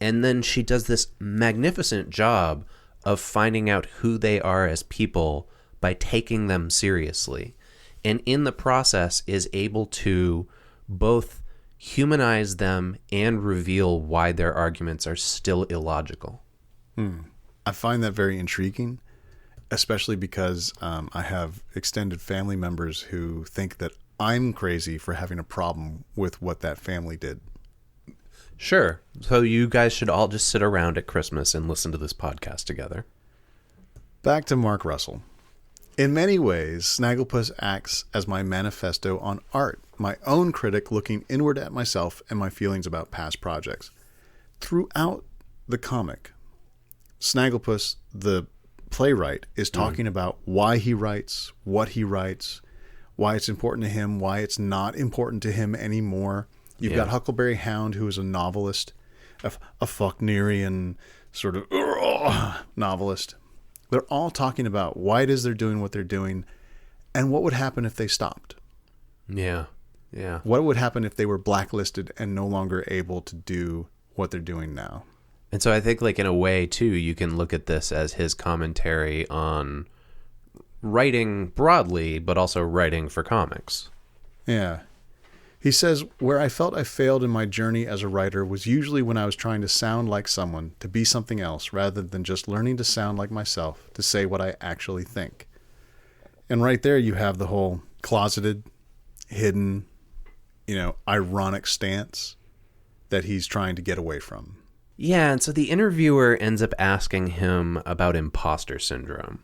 And then she does this magnificent job of finding out who they are as people by taking them seriously. And in the process is able to both humanize them and reveal why their arguments are still illogical. I find that very intriguing, especially because I have extended family members who think that I'm crazy for having a problem with what that family did. Sure. So you guys should all just sit around at Christmas and listen to this podcast together. Back to Mark Russell. In many ways, Snagglepuss acts as my manifesto on art, my own critic looking inward at myself and my feelings about past projects. Throughout the comic, Snagglepuss, the playwright, is talking about why he writes, what he writes, why it's important to him, why it's not important to him anymore. You've got Huckleberry Hound, who is a novelist, a Faulknerian sort of novelist. They're all talking about why it is they're doing what they're doing and what would happen if they stopped. Yeah, yeah. What would happen if they were blacklisted and no longer able to do what they're doing now. And so I think, like, in a way, too, you can look at this as his commentary on writing broadly, but also writing for comics. Yeah. He says, where I felt I failed in my journey as a writer was usually when I was trying to sound like someone, to be something else, rather than just learning to sound like myself, to say what I actually think. And right there you have the whole closeted, hidden, ironic stance that he's trying to get away from. Yeah, and so the interviewer ends up asking him about imposter syndrome,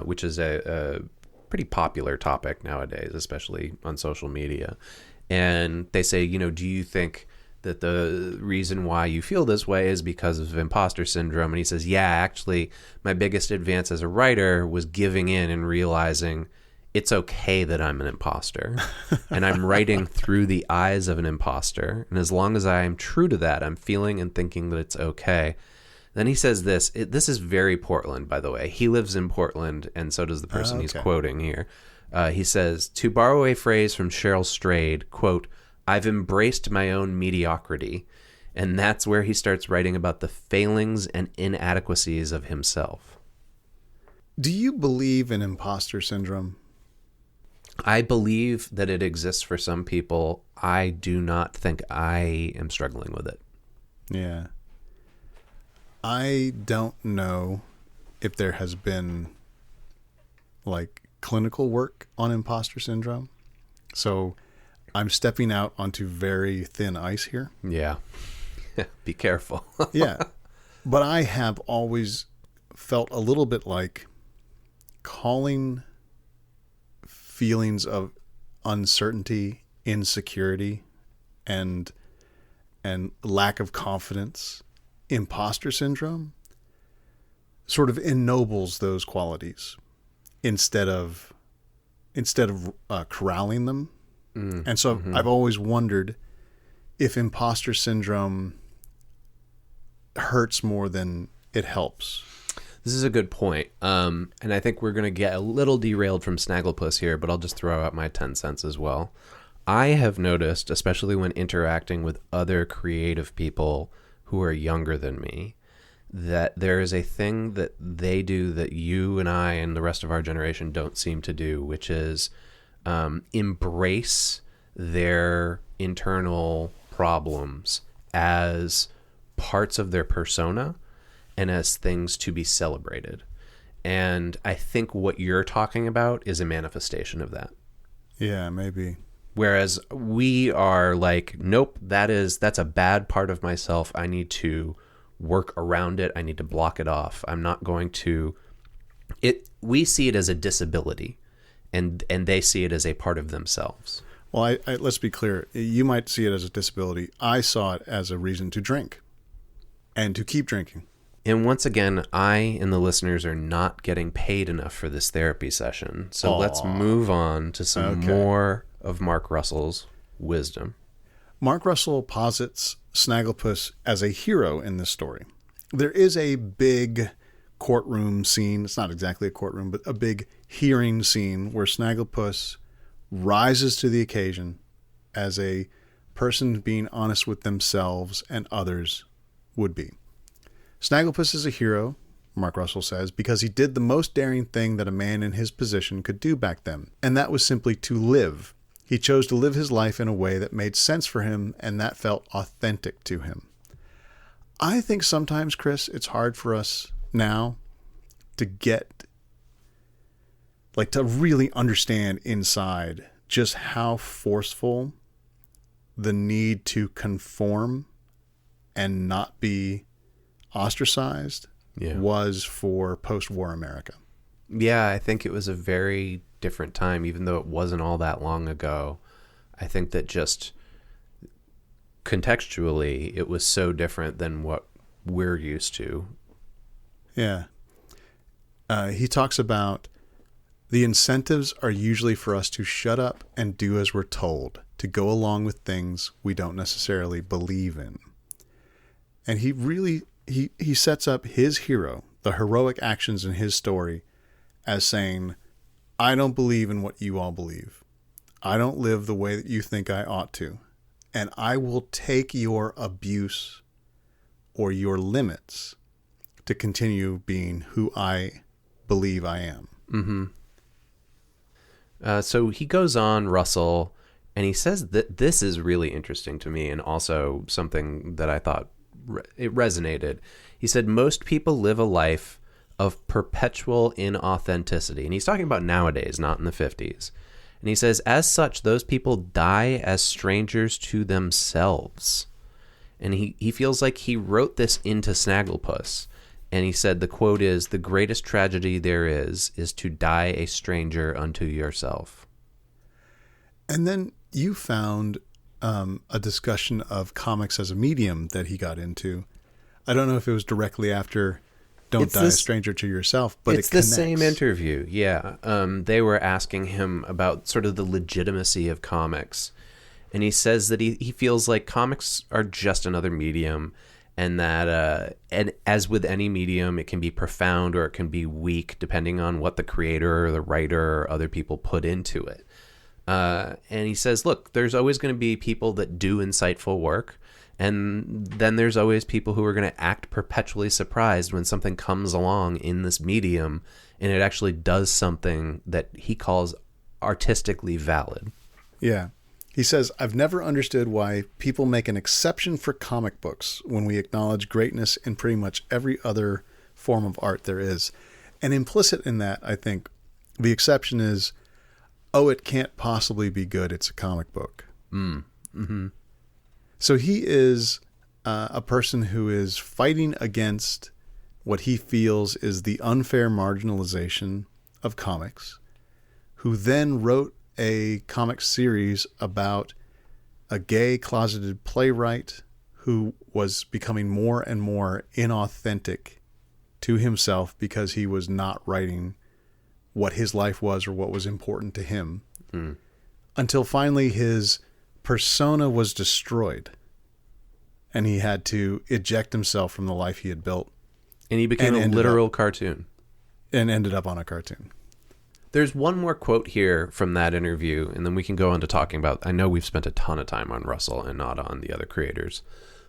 which is a pretty popular topic nowadays, especially on social media. And they say, do you think that the reason why you feel this way is because of imposter syndrome? And he says, yeah, actually, my biggest advance as a writer was giving in and realizing it's okay that I'm an imposter. And I'm writing through the eyes of an imposter. And as long as I am true to that, I'm feeling and thinking that it's okay. Then he says this. This is very Portland, by the way. He lives in Portland, and so does the person he's quoting here. He says, to borrow a phrase from Cheryl Strayed, quote, I've embraced my own mediocrity. And that's where he starts writing about the failings and inadequacies of himself. Do you believe in imposter syndrome? I believe that it exists for some people. I do not think I am struggling with it. Yeah. I don't know if there has been like clinical work on imposter syndrome. So I'm stepping out onto very thin ice here. Yeah. Be careful. Yeah. But I have always felt a little bit like calling feelings of uncertainty, insecurity, and lack of confidence imposter syndrome sort of ennobles those qualities instead of corralling them. And so I've always wondered if imposter syndrome hurts more than it helps. This is a good point. And I think we're going to get a little derailed from Snagglepuss here, but I'll just throw out my 10 cents as well. I have noticed, especially when interacting with other creative people who are younger than me, that there is a thing that they do that you and I and the rest of our generation don't seem to do, which is embrace their internal problems as parts of their persona and as things to be celebrated. And I think what you're talking about is a manifestation of that. Yeah, maybe. Whereas we are like, nope, that's a bad part of myself. I need to work around it. I need to block it off. I'm not going to we see it as a disability, and they see it as a part of themselves. Well, I let's be clear. You might see it as a disability. I saw it as a reason to drink and to keep drinking. And once again, I and the listeners are not getting paid enough for this therapy session. So let's move on to some more of Mark Russell's wisdom. Mark Russell posits Snagglepuss as a hero in this story. There is a big courtroom scene. It's not exactly a courtroom, but a big hearing scene where Snagglepuss rises to the occasion as a person being honest with themselves and others would be. Snagglepuss is a hero, Mark Russell says, because he did the most daring thing that a man in his position could do back then, and that was simply to live. He chose to live his life in a way that made sense for him, and that felt authentic to him. I think sometimes, Chris, it's hard for us now to to really understand inside just how forceful the need to conform and not be ostracized was for post-war America. Yeah, I think it was a very different time, even though it wasn't all that long ago. I think that just contextually, it was so different than what we're used to. Yeah. He talks about the incentives are usually for us to shut up and do as we're told, to go along with things we don't necessarily believe in. And he really, he sets up his hero, the heroic actions in his story, as saying, I don't believe in what you all believe. I don't live the way that you think I ought to. And I will take your abuse or your limits to continue being who I believe I am. Mm-hmm. So he goes on, Russell, and he says that this is really interesting to me and also something that I thought it resonated. He said, most people live a life of perpetual inauthenticity. And he's talking about nowadays, not in the 50s. And he says, as such, those people die as strangers to themselves. And he feels like he wrote this into Snagglepuss. And he said, the quote is, the greatest tragedy there is to die a stranger unto yourself. And then you found a discussion of comics as a medium that he got into. I don't know if it was directly after Don't Die a Stranger to Yourself, but it's the same interview. Yeah. They were asking him about sort of the legitimacy of comics. And he says that he feels like comics are just another medium, and that and as with any medium, it can be profound or it can be weak depending on what the creator or the writer or other people put into it. And he says, look, there's always going to be people that do insightful work. And then there's always people who are going to act perpetually surprised when something comes along in this medium and it actually does something that he calls artistically valid. Yeah. He says, I've never understood why people make an exception for comic books when we acknowledge greatness in pretty much every other form of art there is. And implicit in that, I think, the exception is, oh, it can't possibly be good. It's a comic book. Mm-hmm. So he is a person who is fighting against what he feels is the unfair marginalization of comics, who then wrote a comic series about a gay closeted playwright who was becoming more and more inauthentic to himself because he was not writing what his life was or what was important to him, until finally his persona was destroyed and he had to eject himself from the life he had built. And he became a literal cartoon. And ended up on a cartoon. There's one more quote here from that interview, and then we can go on to talking about, I know we've spent a ton of time on Russell and not on the other creators,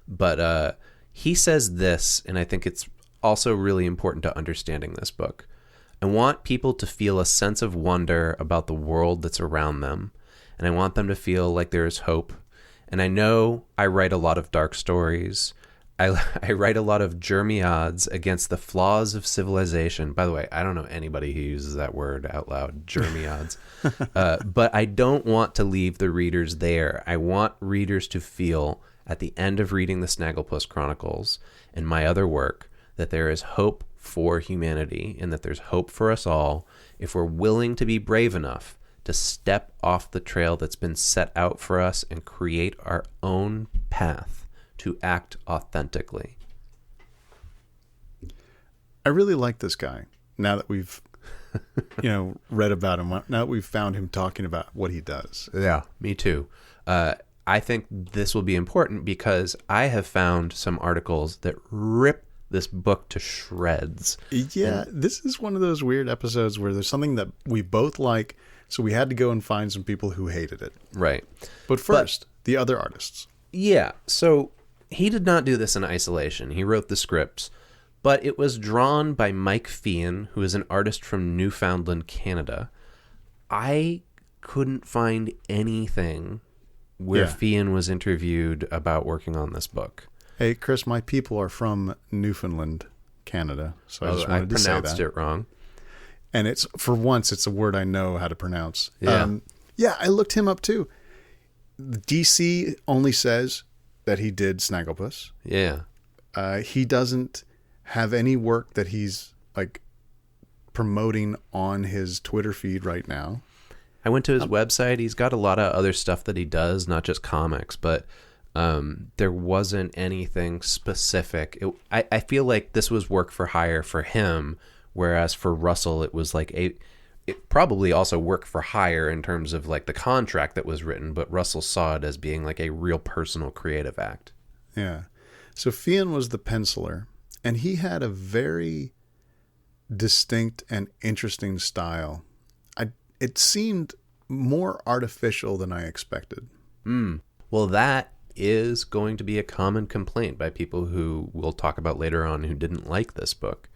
but he says this, and I think it's also really important to understanding this book. I want people to feel a sense of wonder about the world that's around them, and I want them to feel like there is hope. And I know I write a lot of dark stories. I write a lot of jeremiads against the flaws of civilization. By the way, I don't know anybody who uses that word out loud, jeremiads. But I don't want to leave the readers there. I want readers to feel at the end of reading the Snagglepuss Chronicles and my other work that there is hope for humanity and that there's hope for us all if we're willing to be brave enough to step off the trail that's been set out for us and create our own path to act authentically. I really like this guy now that we've read about him, now that we've found him talking about what he does. Yeah, me too. I think this will be important because I have found some articles that rip this book to shreds. Yeah, this is one of those weird episodes where there's something that we both like, so we had to go and find some people who hated it. Right. But first, the other artists. Yeah, so he did not do this in isolation. He wrote the scripts, but it was drawn by Mike Feehan, who is an artist from Newfoundland, Canada. I couldn't find anything where Feehan was interviewed about working on this book. Hey, Chris, my people are from Newfoundland, Canada, so I just wanted to say that. I pronounced it wrong. And it's, for once, it's a word I know how to pronounce. Yeah. I looked him up too. DC only says that he did Snagglepuss. Yeah. He doesn't have any work that he's like promoting on his Twitter feed right now. I went to his website. He's got a lot of other stuff that he does, not just comics, but there wasn't anything specific. I feel like this was work for hire for him, whereas for Russell, it was like it probably also work for hire in terms of like the contract that was written, but Russell saw it as being like a real personal creative act. Yeah. So Feehan was the penciler, and he had a very distinct and interesting style. It seemed more artificial than I expected. Well, that is going to be a common complaint by people who we'll talk about later on who didn't like this book.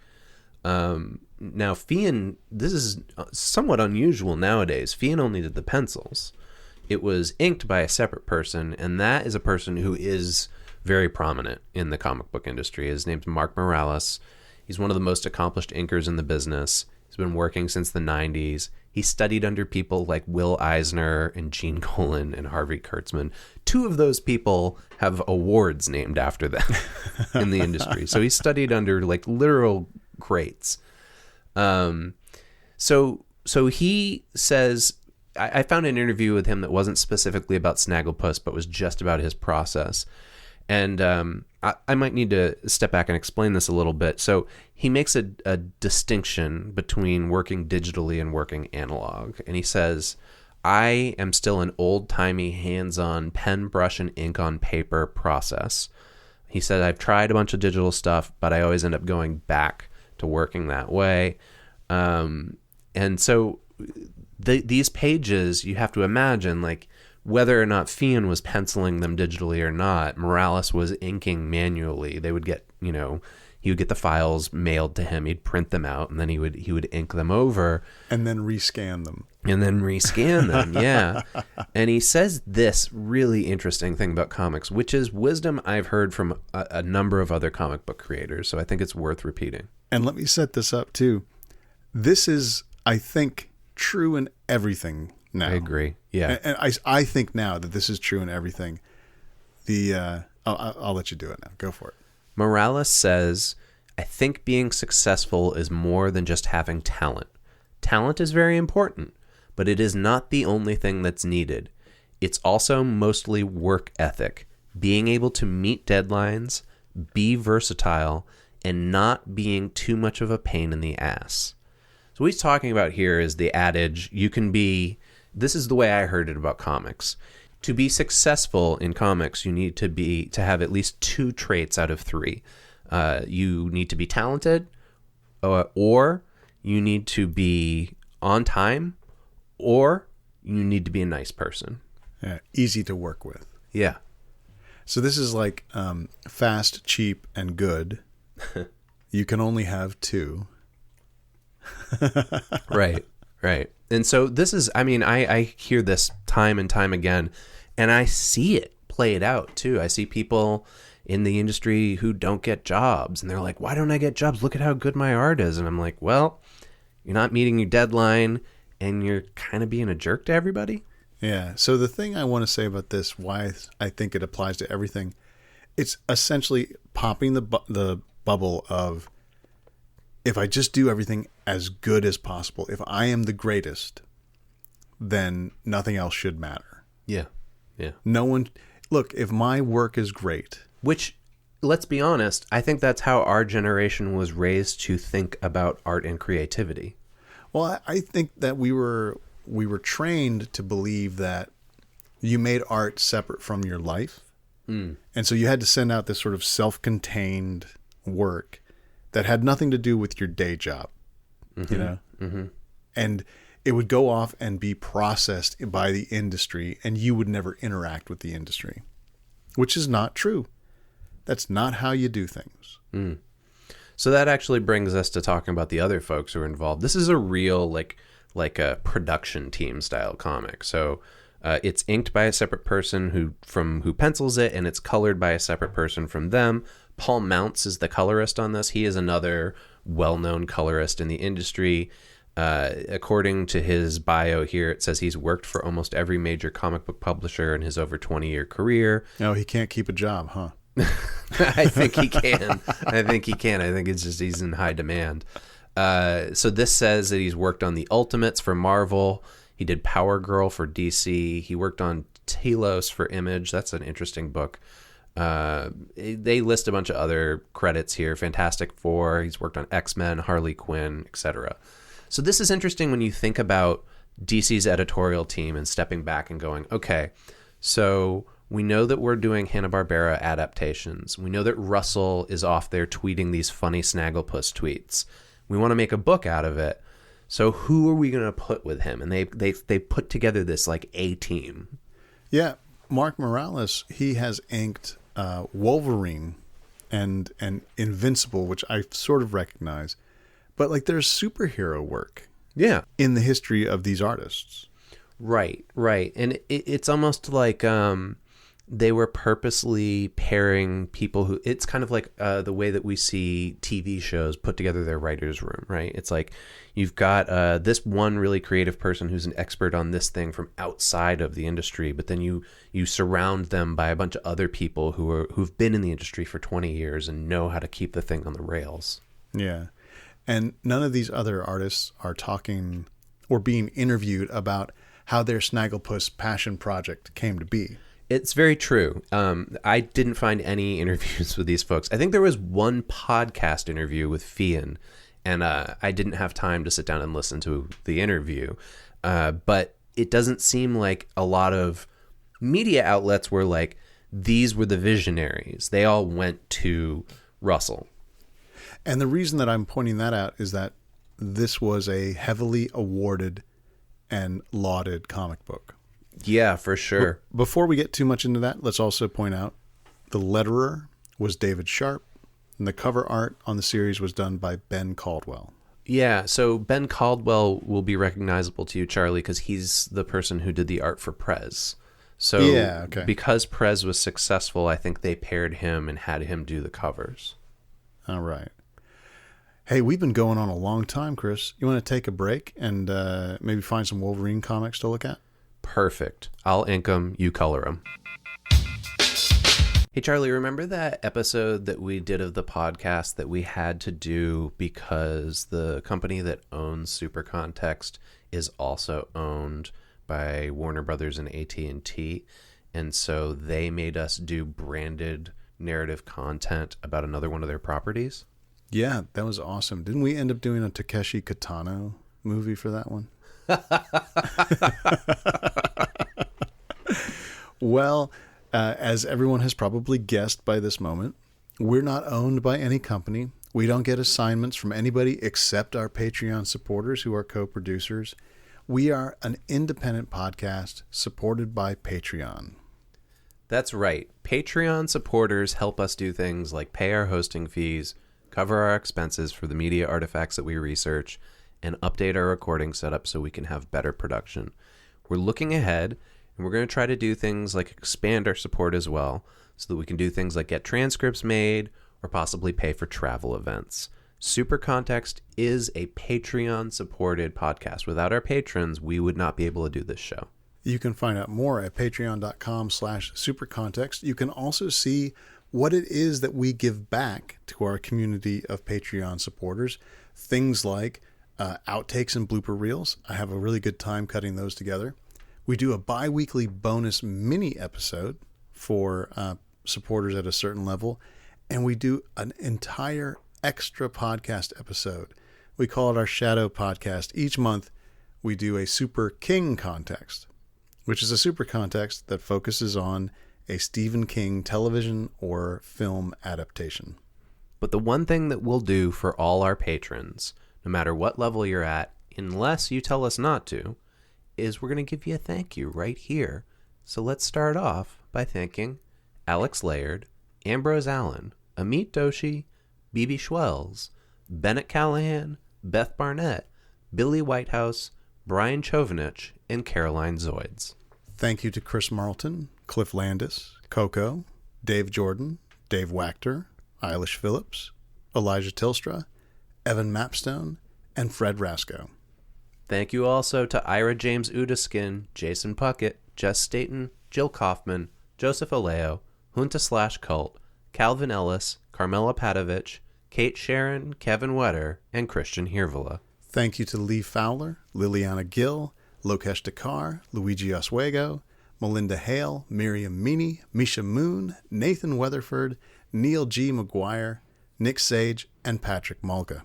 Now, Feehan, this is somewhat unusual nowadays. Feehan only did the pencils. It was inked by a separate person, and that is a person who is very prominent in the comic book industry. His name's Mark Morales. He's one of the most accomplished inkers in the business. He's been working since the 90s. He studied under people like Will Eisner and Gene Colan and Harvey Kurtzman. Two of those people have awards named after them in the industry. So he studied under like literal greats. So he says, I found an interview with him that wasn't specifically about Snagglepuss, but was just about his process. And I might need to step back and explain this a little bit. So he makes a distinction between working digitally and working analog. And he says, I am still an old-timey, hands-on pen, brush, and ink on paper process. He said, I've tried a bunch of digital stuff, but I always end up going back to working that way. And so these pages, you have to imagine, like, whether or not Feehan was penciling them digitally or not, Morales was inking manually. They would get, he would get the files mailed to him. He'd print them out, and then he would ink them over. And then rescan them. Yeah. And he says this really interesting thing about comics, which is wisdom I've heard from a number of other comic book creators, so I think it's worth repeating. And let me set this up, too. This is, I think, true in everything now. I agree. Yeah. And I think now that this is true in everything. I'll let you do it now. Go for it. Morales says, I think being successful is more than just having talent. Talent is very important, but it is not the only thing that's needed. It's also mostly work ethic, being able to meet deadlines, be versatile, and not being too much of a pain in the ass. So what he's talking about here is the adage, this is the way I heard it about comics. To be successful in comics, you need to have at least 2 traits out of 3. You need to be talented, or you need to be on time, or you need to be a nice person. Yeah, easy to work with. Yeah. So this is like fast, cheap, and good. You can only have 2. Right. And so this is, I hear this time and time again, and I see it played out too. I see people in the industry who don't get jobs, and they're like, why don't I get jobs? Look at how good my art is. And I'm like, well, you're not meeting your deadline, and you're kind of being a jerk to everybody. Yeah. So the thing I want to say about this, why I think it applies to everything, it's essentially popping the bubble of, if I just do everything as good as possible, if I am the greatest, then nothing else should matter. Yeah. Look, if my work is great. Which, let's be honest, I think that's how our generation was raised to think about art and creativity. Well, I think that we were trained to believe that you made art separate from your life. And so you had to send out this sort of self-contained work that had nothing to do with your day job, and it would go off and be processed by the industry, and you would never interact with the industry, which is not true. That's not how you do things. So that actually brings us to talking about the other folks who are involved. This is a real, like a production team style comic. So it's inked by a separate person who pencils it, and it's colored by a separate person from them. Paul Mounts is the colorist on this. He is another well-known colorist in the industry. According to his bio here, it says he's worked for almost every major comic book publisher in his over 20-year career. No, he can't keep a job, huh? I think he can. I think it's just he's in high demand. So this says that he's worked on the Ultimates for Marvel. He did Power Girl for DC. He worked on Telos for Image. That's an interesting book. They list a bunch of other credits here. Fantastic Four. He's worked on X-Men, Harley Quinn, etc. So this is interesting when you think about DC's editorial team and stepping back and going, okay, so we know that we're doing Hanna-Barbera adaptations. We know that Russell is off there tweeting these funny Snagglepuss tweets. We want to make a book out of it. So who are we going to put with him? And they put together this like A-team. Yeah. Mark Morales, he has inked Wolverine and Invincible, which I sort of recognize. But like there's superhero work in the history of these artists. Right. And it's almost like they were purposely pairing people who, it's kind of like the way that we see TV shows put together their writer's room, right? It's like you've got this one really creative person who's an expert on this thing from outside of the industry, but then you surround them by a bunch of other people who've been in the industry for 20 years and know how to keep the thing on the rails. Yeah. And none of these other artists are talking or being interviewed about how their Snagglepuss passion project came to be. It's very true. I didn't find any interviews with these folks. I think there was one podcast interview with Feehan, and I didn't have time to sit down and listen to the interview. But it doesn't seem like a lot of media outlets were like, these were the visionaries. They all went to Russell. And the reason that I'm pointing that out is that this was a heavily awarded and lauded comic book. Yeah, for sure. Before we get too much into that, let's also point out the letterer was David Sharp, and the cover art on the series was done by Ben Caldwell. Yeah, so Ben Caldwell will be recognizable to you, Charlie, because he's the person who did the art for Prez. So because Prez was successful, I think they paired him and had him do the covers. All right. Hey, we've been going on a long time, Chris. You want to take a break and maybe find some Wolverine comics to look at? Perfect. I'll ink them, you color them. Hey, Charlie, remember that episode that we did of the podcast that we had to do because the company that owns Super Context is also owned by Warner Brothers and AT&T, and so they made us do branded narrative content about another one of their properties? Yeah, that was awesome. Didn't we end up doing a Takeshi Kitano movie for that one? Well, as everyone has probably guessed by this moment, we're not owned by any company. We don't get assignments from anybody except our Patreon supporters who are co-producers. We are an independent podcast supported by Patreon. That's right. Patreon supporters help us do things like pay our hosting fees, cover our expenses for the media artifacts that we research, and update our recording setup so we can have better production. We're looking ahead, and we're going to try to do things like expand our support as well, so that we can do things like get transcripts made or possibly pay for travel events. Super Context is a Patreon-supported podcast. Without our patrons, we would not be able to do this show. You can find out more at patreon.com/supercontext. You can also see what it is that we give back to our community of Patreon supporters. Things like outtakes and blooper reels. I have a really good time cutting those together. We do a bi-weekly bonus mini episode for supporters at a certain level. And we do an entire extra podcast episode. We call it our Shadow Podcast. Each month, we do a Super King Context, which is a super context that focuses on a Stephen King television or film adaptation. But the one thing that we'll do for all our patrons, no matter what level you're at, unless you tell us not to, is we're going to give you a thank you right here. So let's start off by thanking Alex Laird, Ambrose Allen, Amit Doshi, B.B. Schwells, Bennett Callahan, Beth Barnett, Billy Whitehouse, Brian Chovanich, and Caroline Zoids. Thank you to Chris Marlton, Cliff Landis, Coco, Dave Jordan, Dave Wachter, Eilish Phillips, Elijah Tilstra, Evan Mapstone, and Fred Rasco. Thank you also to Ira James Udaskin, Jason Puckett, Jess Staten, Jill Kaufman, Joseph Aleo, Junta/Cult, Calvin Ellis, Carmela Padovich, Kate Sharon, Kevin Wetter, and Christian Hirvala. Thank you to Lee Fowler, Liliana Gill, Lokesh Dakar, Luigi Oswego, Melinda Hale, Miriam Meany, Misha Moon, Nathan Weatherford, Neil G. McGuire, Nick Sage, and Patrick Malka.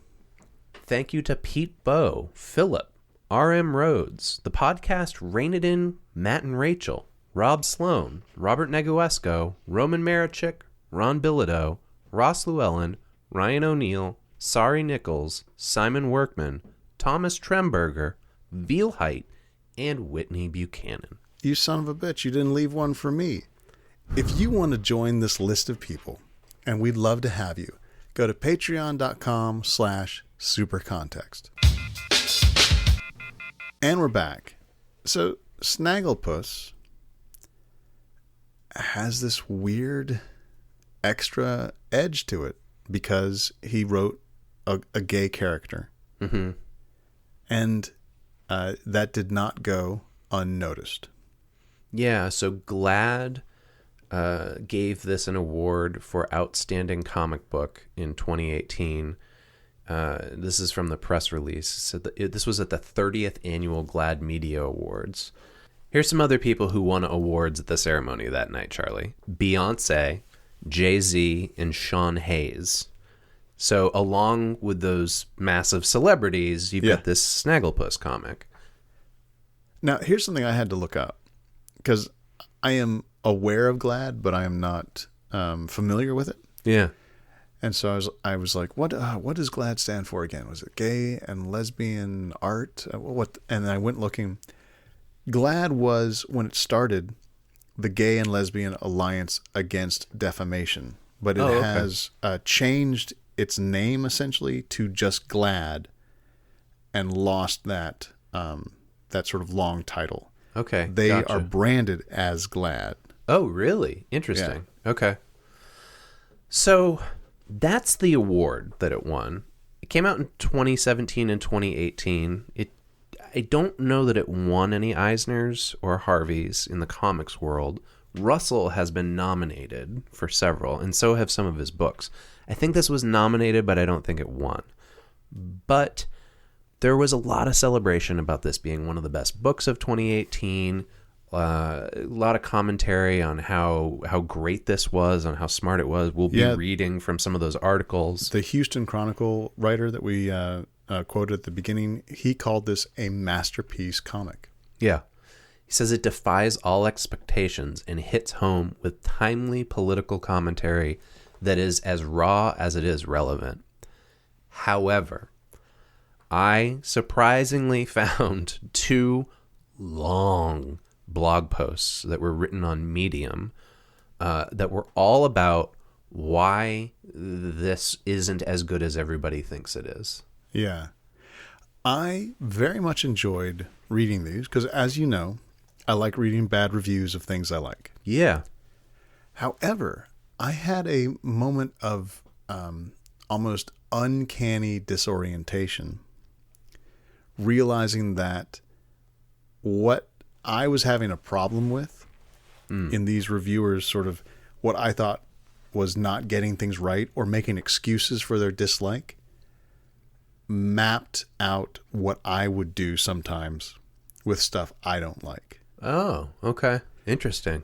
Thank you to Pete Bowe, Philip, R.M. Rhodes, the podcast Rein It In, Matt and Rachel, Rob Sloan, Robert Neguesco, Roman Marichik, Ron Bilodeau, Ross Llewellyn, Ryan O'Neill, Sari Nichols, Simon Workman, Thomas Tremberger, Vealheit, and Whitney Buchanan. You son of a bitch, you didn't leave one for me. If you want to join this list of people, and we'd love to have you, go to patreon.com/supercontext. And we're back. So Snagglepuss has this weird extra edge to it because he wrote a gay character. Mm-hmm. And that did not go unnoticed. Yeah, so GLAAD gave this an award for Outstanding Comic Book in 2018. This is from the press release. So this was at the 30th Annual GLAAD Media Awards. Here's some other people who won awards at the ceremony that night, Charlie. Beyonce, Jay-Z, and Sean Hayes. So along with those massive celebrities, you've got this Snagglepuss comic. Now, here's something I had to look up, because I am aware of GLAAD, but I am not familiar with it. Yeah. And so I was like, what does GLAAD stand for again? Was it gay and lesbian art? What? And I went looking. GLAAD was, when it started, the Gay and Lesbian Alliance Against Defamation, but it has changed its name essentially to just GLAAD and lost that that sort of long title. Okay, they are branded as GLAAD. Oh, really? Interesting. Yeah. Okay. So that's the award that it won. It came out in 2017 and 2018. I don't know that it won any Eisners or Harveys in the comics world. Russell has been nominated for several, and so have some of his books. I think this was nominated, but I don't think it won. But there was a lot of celebration about this being one of the best books of 2018. A lot of commentary on how great this was, on how smart it was. We'll be reading from some of those articles. The Houston Chronicle writer that we quoted at the beginning, he called this a masterpiece comic. Yeah. He says it defies all expectations and hits home with timely political commentary that is as raw as it is relevant. However, I surprisingly found 2 long blog posts that were written on Medium that were all about why this isn't as good as everybody thinks it is. Yeah. I very much enjoyed reading these because, as you know, I like reading bad reviews of things I like. Yeah. However, I had a moment of almost uncanny disorientation, realizing that what I was having a problem with in these reviewers, sort of what I thought was not getting things right or making excuses for their dislike, mapped out what I would do sometimes with stuff I don't like. Oh, okay. Interesting.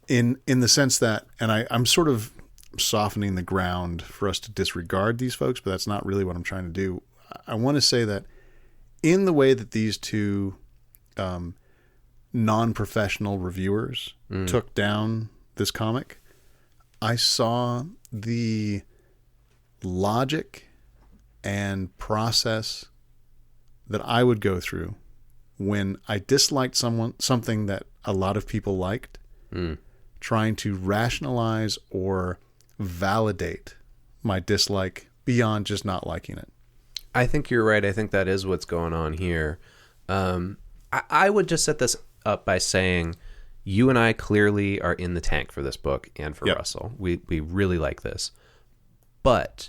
In the sense that, and I'm sort of softening the ground for us to disregard these folks, but that's not really what I'm trying to do. I want to say that in the way that these 2 non-professional reviewers took down this comic, I saw the logic and process that I would go through when I disliked something that a lot of people liked, trying to rationalize or validate my dislike beyond just not liking it. I think you're right. I think that is what's going on here. I would just set this up by saying you and I clearly are in the tank for this book and for Russell. We really like this. But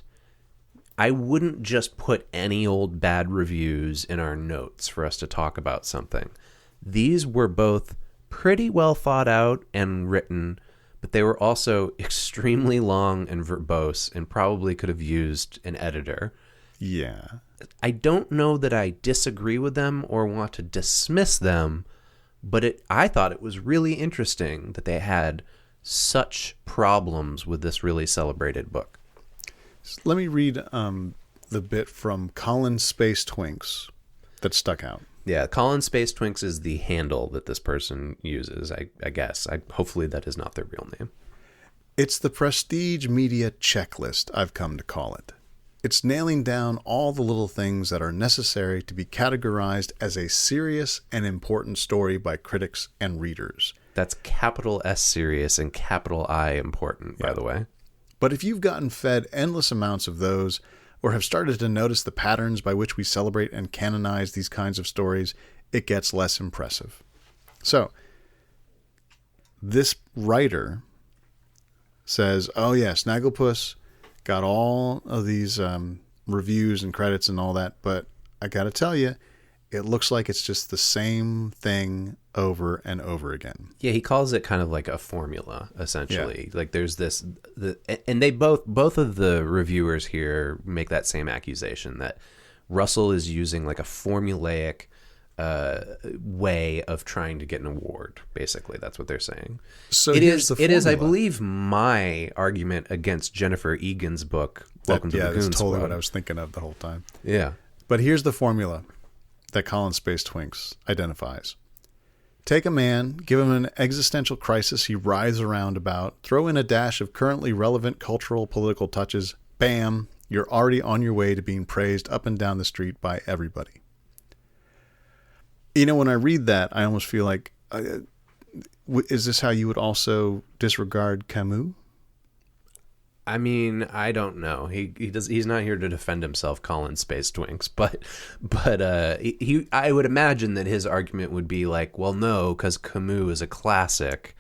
I wouldn't just put any old bad reviews in our notes for us to talk about something. These were both pretty well thought out and written, but they were also extremely long and verbose and probably could have used an editor. Yeah. I don't know that I disagree with them or want to dismiss them, but I thought it was really interesting that they had such problems with this really celebrated book. Let me read the bit from Colin Space Twinks that stuck out. Yeah, Colin Space Twinks is the handle that this person uses, I guess. Hopefully that is not their real name. It's the prestige media checklist, I've come to call it. It's nailing down all the little things that are necessary to be categorized as a serious and important story by critics and readers. That's capital S serious and capital I important, by the way. But if you've gotten fed endless amounts of those, or have started to notice the patterns by which we celebrate and canonize these kinds of stories, it gets less impressive. So, this writer says, oh yeah, Snagglepuss got all of these reviews and credits and all that, but I gotta tell you, it looks like it's just the same thing over and over again. Yeah, he calls it kind of like a formula, essentially. Yeah. Like there's this, and they both of the reviewers here make that same accusation that Russell is using like a formulaic way of trying to get an award. Basically, that's what they're saying. So it is, I believe, my argument against Jennifer Egan's book, Welcome to the Goon Squad. Yeah, that's totally what I was thinking of the whole time. Yeah. But here's the formula that Colin Space Twinks identifies. Take a man, give him an existential crisis he writhes around about, throw in a dash of currently relevant cultural, political touches, bam, you're already on your way to being praised up and down the street by everybody. When I read that, I almost feel like, is this how you would also disregard Camus? I mean, I don't know. He's not here to defend himself, calling Space Twinks, but I would imagine that his argument would be like, well, no, because Camus is a classic,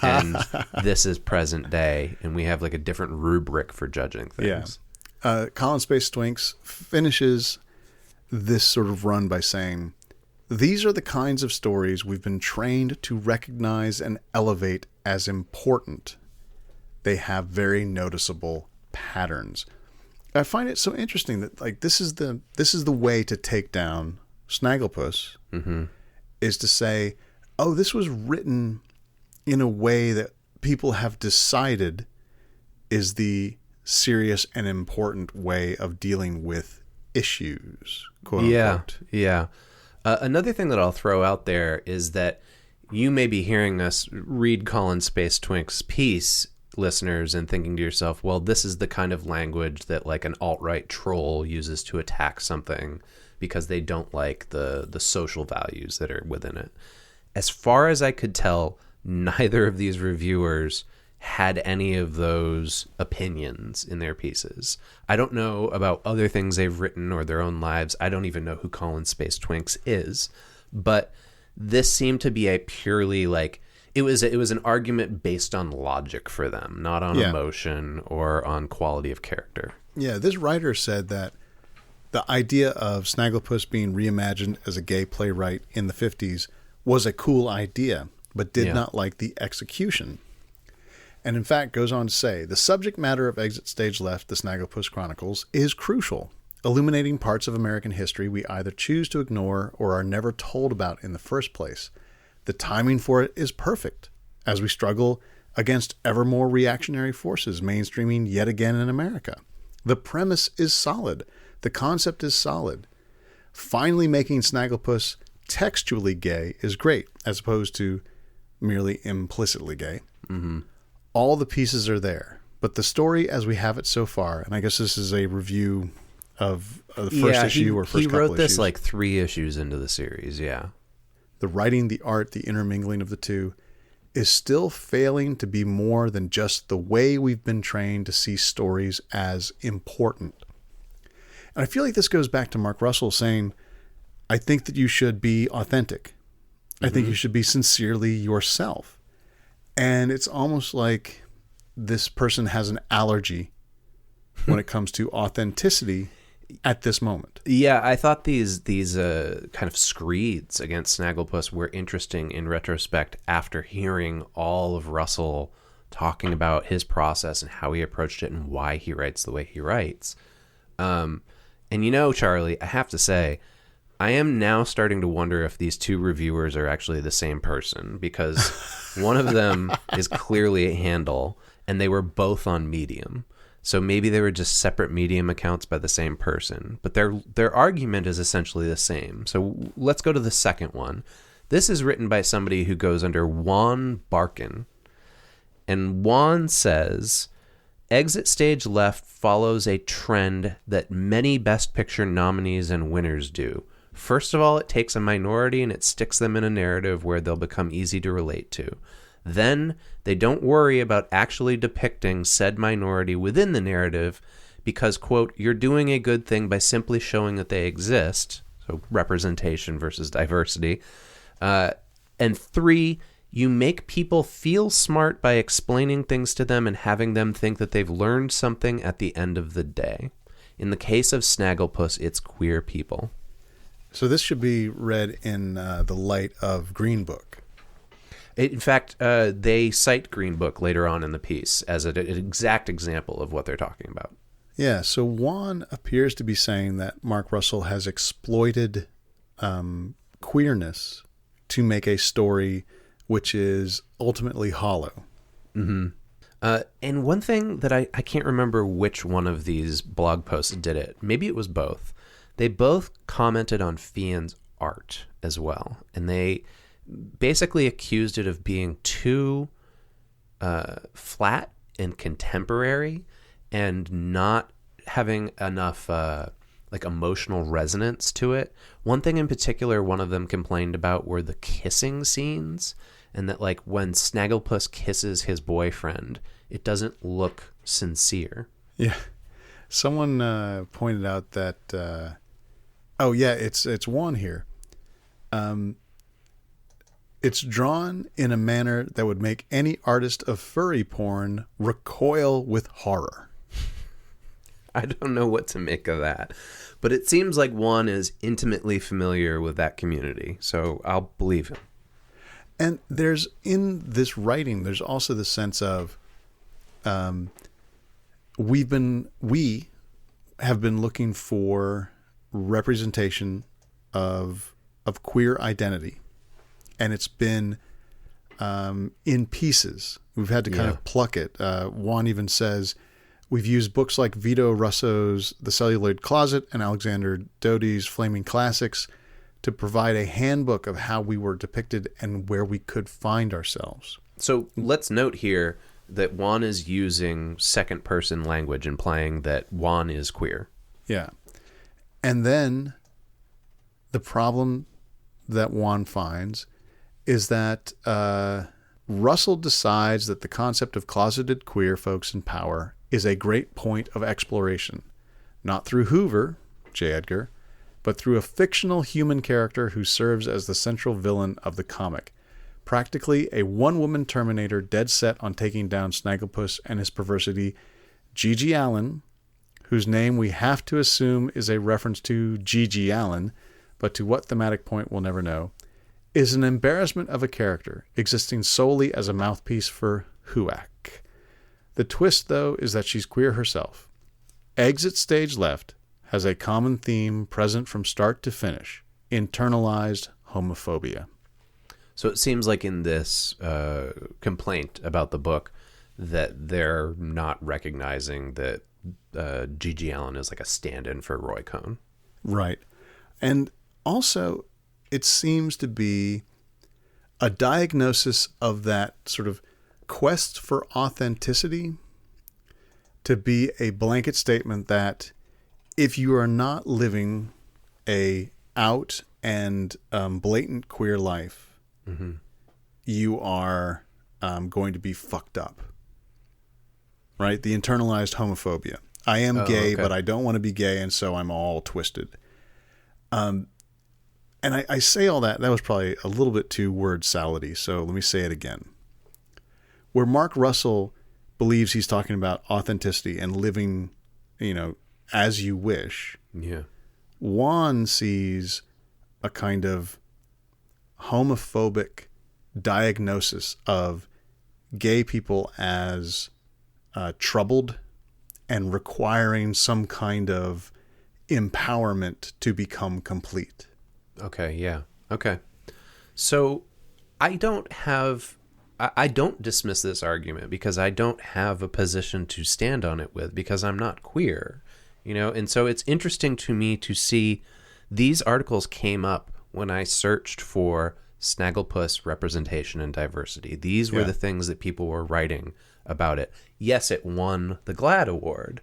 and this is present day, and we have like a different rubric for judging things. Yeah. Colin Space Twinks finishes this sort of run by saying, these are the kinds of stories we've been trained to recognize and elevate as important. They have very noticeable patterns. I find it so interesting that like this is the way to take down Snagglepuss, is to say, oh, this was written in a way that people have decided is the serious and important way of dealing with issues, quote unquote. Yeah. Another thing that I'll throw out there is that you may be hearing us read Colin Space Twink's piece, listeners, and thinking to yourself, well, this is the kind of language that like an alt-right troll uses to attack something because they don't like the social values that are within it. As far as I could tell, neither of these reviewers had any of those opinions in their pieces. I don't know about other things they've written or their own lives. I don't even know who Colin Space Twinks is, but this seemed to be a purely like, it was an argument based on logic for them, not on emotion or on quality of character. Yeah, this writer said that the idea of Snagglepuss being reimagined as a gay playwright in the 50s was a cool idea, but did not like the execution. And in fact goes on to say, the subject matter of Exit Stage Left, the Snagglepuss Chronicles, is crucial, illuminating parts of American history we either choose to ignore or are never told about in the first place. The timing for it is perfect, as we struggle against ever more reactionary forces mainstreaming yet again in America. The premise is solid. The concept is solid. Finally making Snagglepuss textually gay is great, as opposed to merely implicitly gay. Mm-hmm. All the pieces are there, but the story as we have it so far, and I guess this is a review of the first issue or first couple issues. He wrote this like 3 issues into the series, yeah. The writing, the art, the intermingling of the two is still failing to be more than just the way we've been trained to see stories as important. And I feel like this goes back to Mark Russell saying, I think that you should be authentic. I think you should be sincerely yourself. And it's almost like this person has an allergy when it comes to authenticity at this moment. Yeah, I thought these kind of screeds against Snagglepuss were interesting in retrospect after hearing all of Russell talking about his process and how he approached it and why he writes the way he writes. And Charlie, I have to say, I am now starting to wonder if these two reviewers are actually the same person, because one of them is clearly a handle and they were both on Medium. So maybe they were just separate Medium accounts by the same person, but their argument is essentially the same. So let's go to the second one. This is written by somebody who goes under Juan Barkin. And Juan says, Exit Stage Left follows a trend that many Best Picture nominees and winners do. First of all, it takes a minority and it sticks them in a narrative where they'll become easy to relate to. Then they don't worry about actually depicting said minority within the narrative because, quote, you're doing a good thing by simply showing that they exist. So representation versus diversity. And 3, you make people feel smart by explaining things to them and having them think that they've learned something at the end of the day. In the case of Snagglepuss, it's queer people. So this should be read in the light of Green Book. In fact, they cite Green Book later on in the piece as an exact example of what they're talking about. Yeah, so Juan appears to be saying that Mark Russell has exploited queerness to make a story which is ultimately hollow. Mm-hmm. And one thing that I can't remember which one of these blog posts did it. Maybe it was both. They both commented on Feehan's art as well. And they basically accused it of being too flat and contemporary and not having enough like emotional resonance to it. One thing in particular, one of them complained about were the kissing scenes, and that like when Snagglepuss kisses his boyfriend, it doesn't look sincere. Yeah. Someone pointed out that, it's Juan here. It's drawn in a manner that would make any artist of furry porn recoil with horror. I don't know what to make of that, but it seems like Juan is intimately familiar with that community, so I'll believe him. And there's, in this writing, there's also the sense of, we have been looking for representation of queer identity, and it's been in pieces. We've had to kind of pluck it. Juan even says we've used books like Vito Russo's The Celluloid Closet and Alexander Doty's Flaming Classics to provide a handbook of how we were depicted and where we could find ourselves. So let's note here that Juan is using second-person language, implying that Juan is queer. Yeah. And then the problem that Juan finds is that Russell decides that the concept of closeted queer folks in power is a great point of exploration, not through Hoover, J. Edgar, but through a fictional human character who serves as the central villain of the comic. Practically a one-woman Terminator dead set on taking down Snagglepuss and his perversity, Gigi Allen, whose name we have to assume is a reference to Gigi Allen, but to what thematic point we'll never know, is an embarrassment of a character existing solely as a mouthpiece for Huac. The twist, though, is that she's queer herself. Exit Stage Left has a common theme present from start to finish: internalized homophobia. So it seems like in this complaint about the book that they're not recognizing that Gigi Allen is like a stand-in for Roy Cohn. Right. And also, it seems to be a diagnosis of that sort of quest for authenticity to be a blanket statement that if you are not living a out and blatant queer life, you are going to be fucked up. Right? The internalized homophobia. I am gay, but I don't want to be gay, and so I'm all twisted. And I say all that. That was probably a little bit too word salady, so let me say it again. Where Mark Russell believes he's talking about authenticity and living, as you wish. Yeah. Juan sees a kind of homophobic diagnosis of gay people as troubled and requiring some kind of empowerment to become complete. Okay, yeah. Okay. So I don't dismiss this argument because I don't have a position to stand on it with because I'm not queer, and so it's interesting to me to see these articles came up when I searched for Snagglepuss representation and diversity. These were the things that people were writing about it. Yes, it won the GLAAD Award,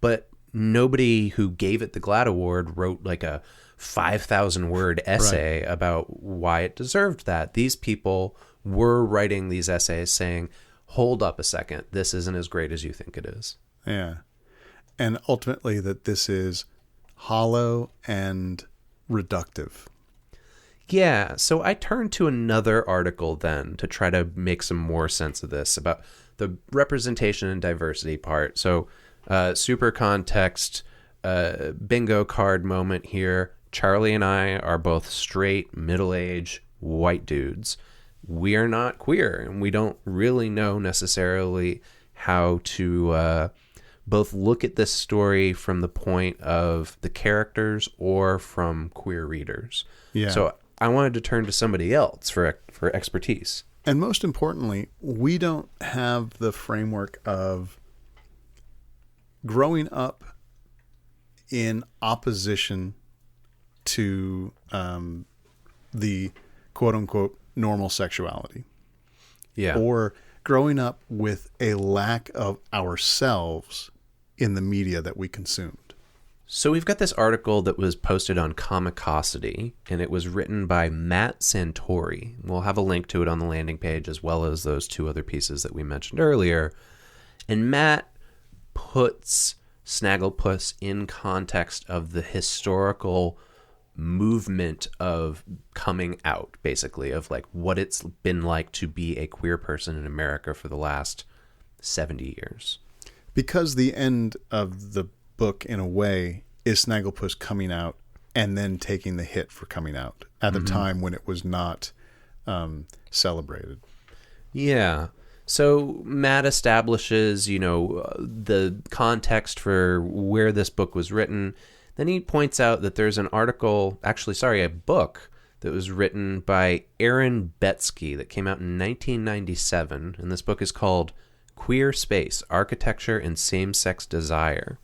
but nobody who gave it the GLAAD Award wrote like a 5,000 word essay about why it deserved that. These people were writing these essays saying, hold up a second, this isn't as great as you think it is. Yeah. And ultimately that this is hollow and reductive. Yeah, so I turned to another article then to try to make some more sense of this about the representation and diversity part. So super context, bingo card moment here. Charlie and I are both straight, middle-aged, white dudes. We are not queer, and we don't really know necessarily how to both look at this story from the point of the characters or from queer readers. Yeah. So I wanted to turn to somebody else for expertise. And most importantly, we don't have the framework of growing up in opposition to the quote-unquote normal sexuality. Yeah. Or growing up with a lack of ourselves in the media that we consumed. So we've got this article that was posted on Comicosity, and it was written by Matt Santori. We'll have a link to it on the landing page, as well as those two other pieces that we mentioned earlier. And Matt puts Snagglepuss in context of the historical movement of coming out, basically, of like what it's been like to be a queer person in America for the last 70 years. Because the end of the book, in a way, is Snagglepuss coming out and then taking the hit for coming out at a time when it was not celebrated. Yeah. So Matt establishes, the context for where this book was written. Then he points out that there's an article, a book that was written by Aaron Betsky that came out in 1997. And this book is called Queer Space, Architecture and Same-Sex Desire.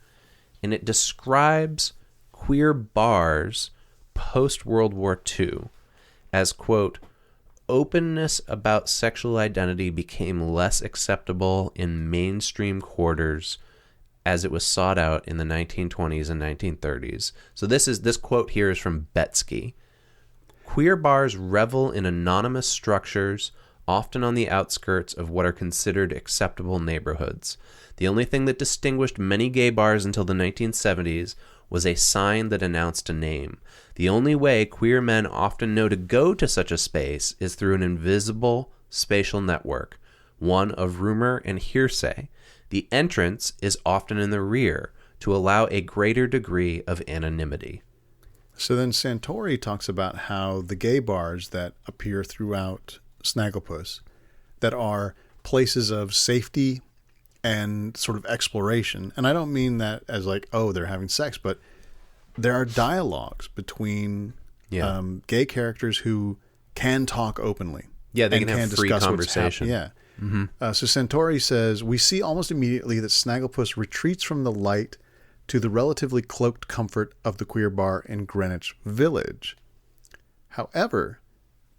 And it describes queer bars post-World War II as, quote, openness about sexual identity became less acceptable in mainstream quarters as it was sought out in the 1920s and 1930s. So this quote here is from Betsky. Queer bars revel in anonymous structures, often on the outskirts of what are considered acceptable neighborhoods. The only thing that distinguished many gay bars until the 1970s was a sign that announced a name. The only way queer men often know to go to such a space is through an invisible spatial network, one of rumor and hearsay. The entrance is often in the rear to allow a greater degree of anonymity. So then Santori talks about how the gay bars that appear throughout Snagglepuss, that are places of safety and sort of exploration. And I don't mean that as like, oh, they're having sex, but there are dialogues between gay characters who can talk openly. Yeah, they can have free conversation. Yeah. So Santori says, we see almost immediately that Snagglepuss retreats from the light to the relatively cloaked comfort of the queer bar in Greenwich Village. However,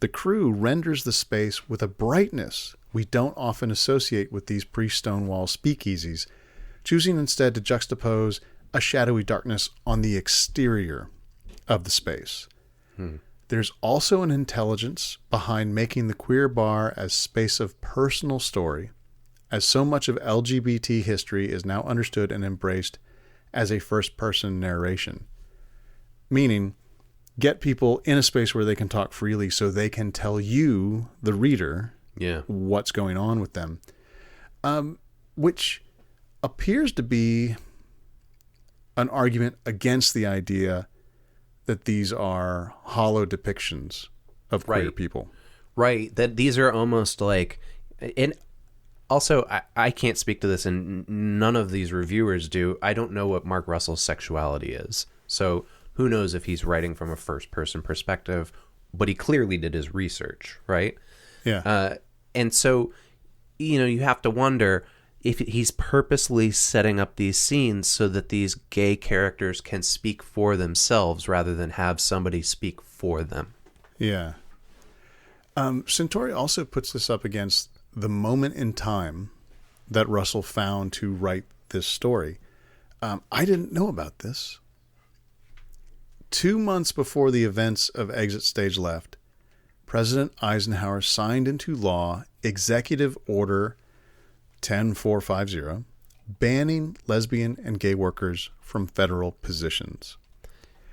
the crew renders the space with a brightness we don't often associate with these pre-Stonewall speakeasies, choosing instead to juxtapose a shadowy darkness on the exterior of the space. There's also an intelligence behind making the queer bar as space of personal story, as so much of LGBT history is now understood and embraced as a first-person narration. Meaning, get people in a space where they can talk freely so they can tell you, the reader, what's going on with them. Which appears to be an argument against the idea that these are hollow depictions of queer people. Right. That these are almost like... And also, I can't speak to this, and none of these reviewers do. I don't know what Mark Russell's sexuality is. So who knows if he's writing from a first-person perspective, but he clearly did his research, right? Yeah. And so, you have to wonder if he's purposely setting up these scenes so that these gay characters can speak for themselves rather than have somebody speak for them. Yeah. Santori also puts this up against the moment in time that Russell found to write this story. I didn't know about this. 2 months before the events of Exit Stage Left, President Eisenhower signed into law Executive Order 10450, banning lesbian and gay workers from federal positions.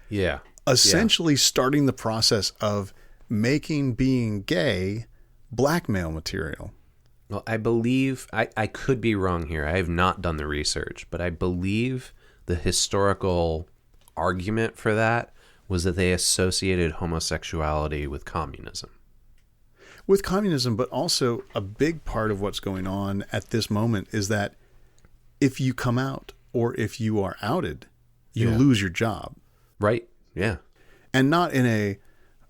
Yeah. Essentially starting the process of making being gay blackmail material. Well, I believe, I could be wrong here. I have not done the research, but I believe the historical argument for that was that they associated homosexuality with communism. With communism, but also a big part of what's going on at this moment is that if you come out or if you are outed, you lose your job. Right. Yeah. And not in a,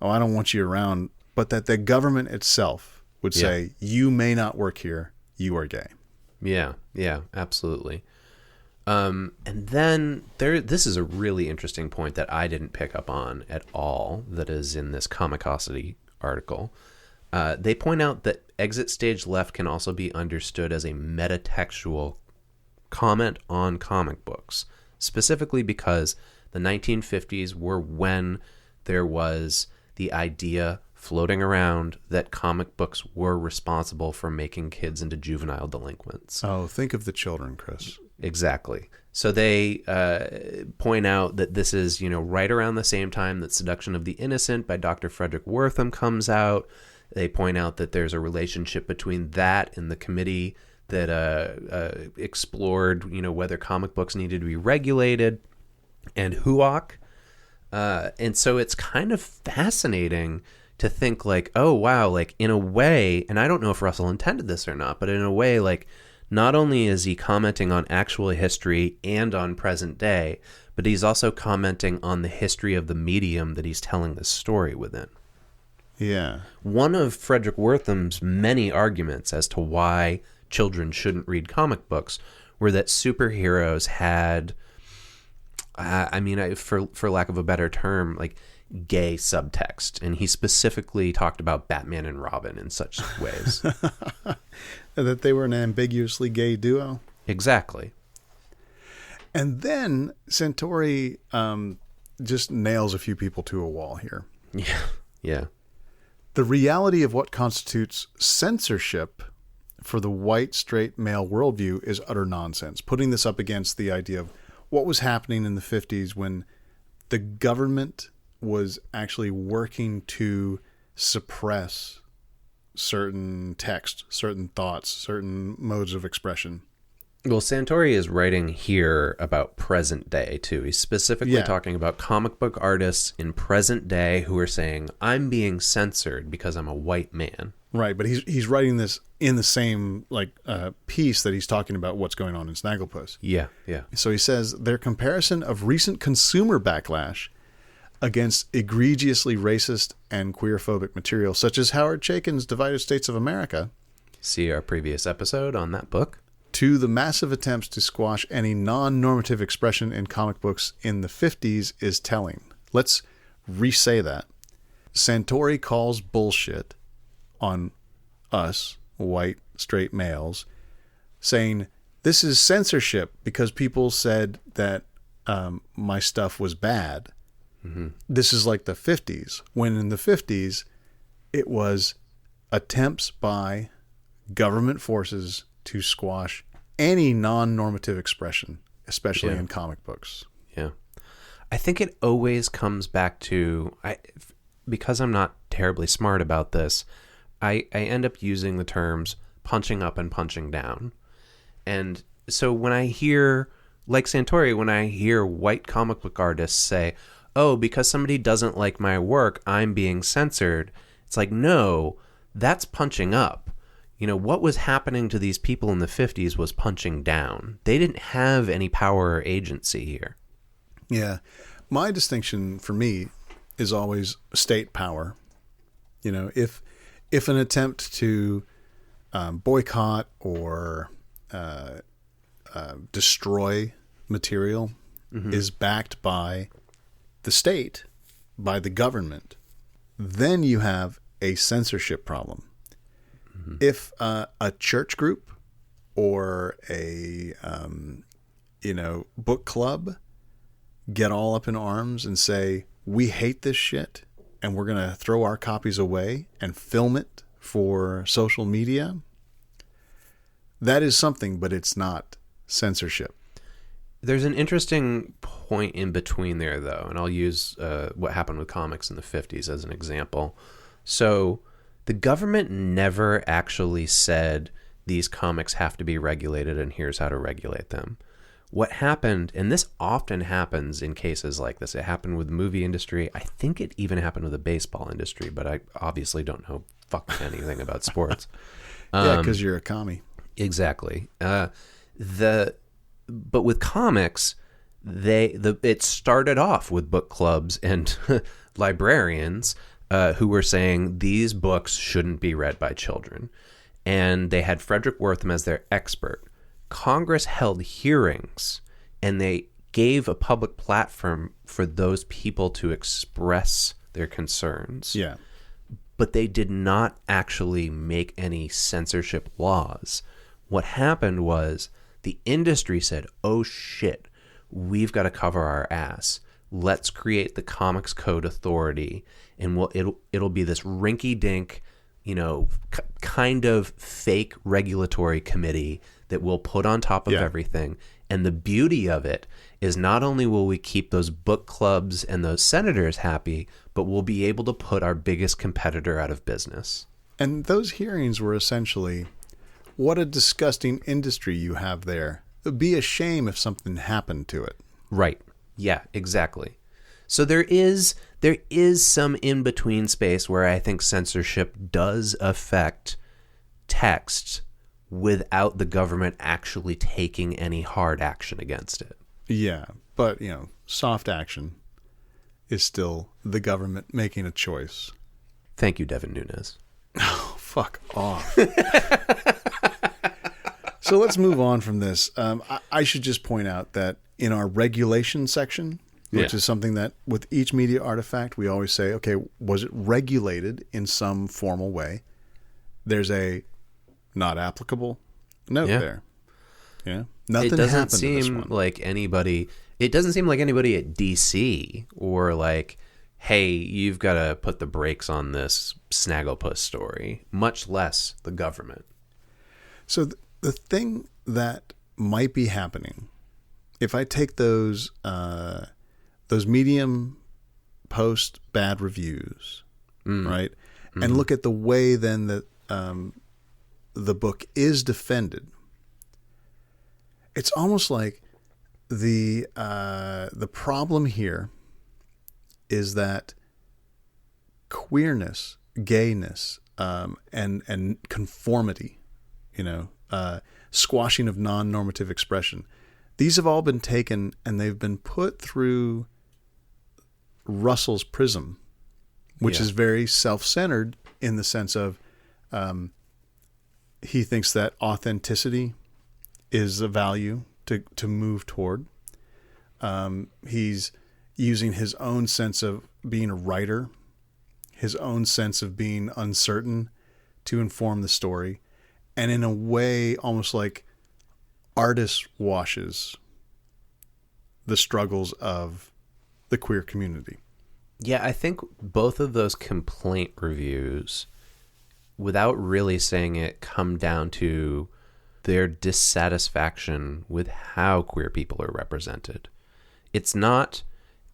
oh, I don't want you around, but that the government itself would say, you may not work here, you are gay. Yeah. Yeah, absolutely. And then this is a really interesting point that I didn't pick up on at all that is in this Comicosity article. They point out that Exit Stage Left can also be understood as a metatextual comment on comic books, specifically because The 1950s were when there was the idea floating around that comic books were responsible for making kids into juvenile delinquents. Oh, think of the children, Chris. Exactly. So they point out that this is, right around the same time that Seduction of the Innocent by Dr. Frederick Wortham comes out. They point out that there's a relationship between that and the committee that explored, whether comic books needed to be regulated, and HUOC. And so it's kind of fascinating to think like, oh, wow, like in a way, and I don't know if Russell intended this or not, but in a way, like, not only is he commenting on actual history and on present day, but he's also commenting on the history of the medium that he's telling this story within. Yeah. One of Frederick Wortham's many arguments as to why children shouldn't read comic books were that superheroes had, for lack of a better term, like gay subtext. And he specifically talked about Batman and Robin in such ways. That they were an ambiguously gay duo? Exactly. And then Centauri just nails a few people to a wall here. Yeah, yeah. The reality of what constitutes censorship for the white, straight, male worldview is utter nonsense. Putting this up against the idea of what was happening in the 50s when the government was actually working to suppress certain text, certain thoughts, certain modes of expression. Well, Centauri is writing here about present day, too. He's specifically talking about comic book artists in present day who are saying, I'm being censored because I'm a white man. Right, but he's writing this in the same piece that he's talking about what's going on in Snagglepuss. Yeah, yeah. So he says, their comparison of recent consumer backlash against egregiously racist and queerphobic material, such as Howard Chaykin's Divided States of America. See our previous episode on that book. To the massive attempts to squash any non-normative expression in comic books in the 50s is telling. Let's re-say that. Centauri calls bullshit on us, white, straight males, saying this is censorship because people said that my stuff was bad. Mm-hmm. This is like the 50s, when in the 50s, it was attempts by government forces to squash any non-normative expression, especially in comic books. Yeah. I think it always comes back to, because I'm not terribly smart about this, I end up using the terms punching up and punching down. And so when I hear, like Centauri, when I hear white comic book artists say, oh, because somebody doesn't like my work, I'm being censored. It's like, no, that's punching up. What was happening to these people in the 50s was punching down. They didn't have any power or agency here. Yeah. My distinction for me is always state power. If an attempt to boycott or destroy material is backed by the state, by the government, then you have a censorship problem. Mm-hmm. If a church group or a book club get all up in arms and say, we hate this shit and we're going to throw our copies away and film it for social media, that is something, but it's not censorship. There's an interesting point in between there, though, and I'll use what happened with comics in the 50s as an example. So the government never actually said these comics have to be regulated and here's how to regulate them. What happened, and this often happens in cases like this, it happened with the movie industry. I think it even happened with the baseball industry, but I obviously don't know fucking anything about sports. Yeah, because you're a commie. Exactly. But with comics, it started off with book clubs and librarians who were saying these books shouldn't be read by children. And they had Frederick Wortham as their expert. Congress held hearings, and they gave a public platform for those people to express their concerns. Yeah. But they did not actually make any censorship laws. What happened was the industry said, oh shit, we've got to cover our ass. let's create the Comics Code Authority, and it'll be this rinky-dink, kind of fake regulatory committee that we'll put on top of everything. And the beauty of it is not only will we keep those book clubs and those senators happy, but we'll be able to put our biggest competitor out of business. And those hearings were essentially, what a disgusting industry you have there. It would be a shame if something happened to it. Right. Yeah, exactly. So there is some in-between space where I think censorship does affect text without the government actually taking any hard action against it. Yeah, but, soft action is still the government making a choice. Thank you, Devin Nunes. Oh, fuck off. So let's move on from this. I should just point out that in our regulation section, which is something that with each media artifact, we always say, okay, was it regulated in some formal way? There's a not applicable note there. Yeah. Nothing it doesn't happened to this seem one. like anybody at DC or like, hey, you've got to put the brakes on this Snagglepuss story, much less the government. So the thing that might be happening, if I take those Medium post bad reviews, right, and look at the way then that the book is defended, it's almost like the problem here is that queerness, gayness, and conformity, squashing of non-normative expression, these have all been taken and they've been put through Russell's prism, which is very self-centered in the sense of he thinks that authenticity is a value to move toward. He's using his own sense of being a writer, his own sense of being uncertain to inform the story. And in a way, almost like artist washes the struggles of the queer community. Yeah, I think both of those complaint reviews, without really saying it, come down to their dissatisfaction with how queer people are represented. It's not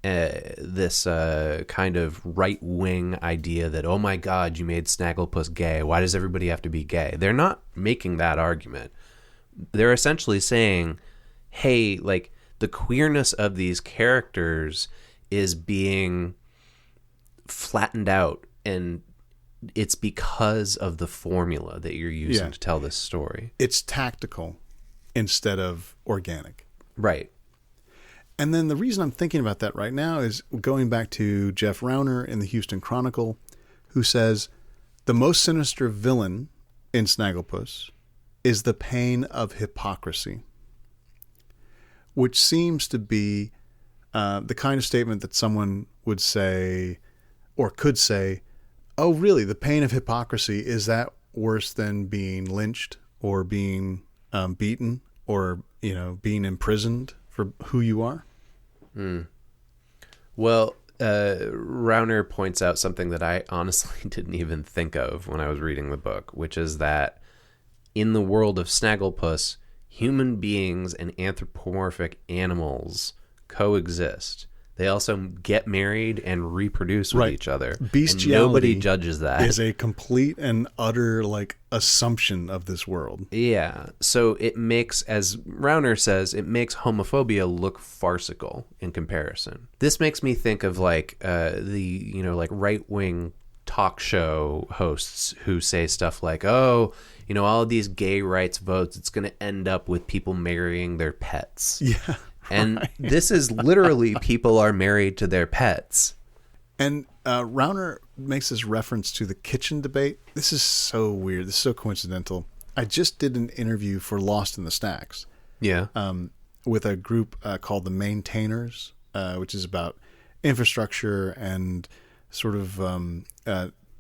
this kind of right-wing idea that, oh my God, you made Snagglepuss gay. Why does everybody have to be gay? They're not making that argument. They're essentially saying, hey, like, the queerness of these characters is being flattened out, and it's because of the formula that you're using to tell this story. It's tactical instead of organic. Right. And then the reason I'm thinking about that right now is going back to Jeff Rauner in the Houston Chronicle, who says the most sinister villain in Snagglepuss is the pain of hypocrisy, which seems to be the kind of statement that someone would say or could say, oh, really, the pain of hypocrisy, is that worse than being lynched or being beaten or, being imprisoned for who you are? Well, Rauner points out something that I honestly didn't even think of when I was reading the book, which is that in the world of Snagglepuss, human beings and anthropomorphic animals coexist. They also get married and reproduce with each other. Bestiality, and nobody judges that. Is a complete and utter assumption of this world. Yeah. So it makes, as Rauner says, it makes homophobia look farcical in comparison. This makes me think of the right-wing talk show hosts who say stuff like, oh, all of these gay rights votes, it's going to end up with people marrying their pets. Yeah. And this is literally people are married to their pets. And Rauner makes this reference to the kitchen debate. This is so weird. This is so coincidental. I just did an interview for Lost in the Stacks. Yeah. With a group called the Maintainers, which is about infrastructure and sort of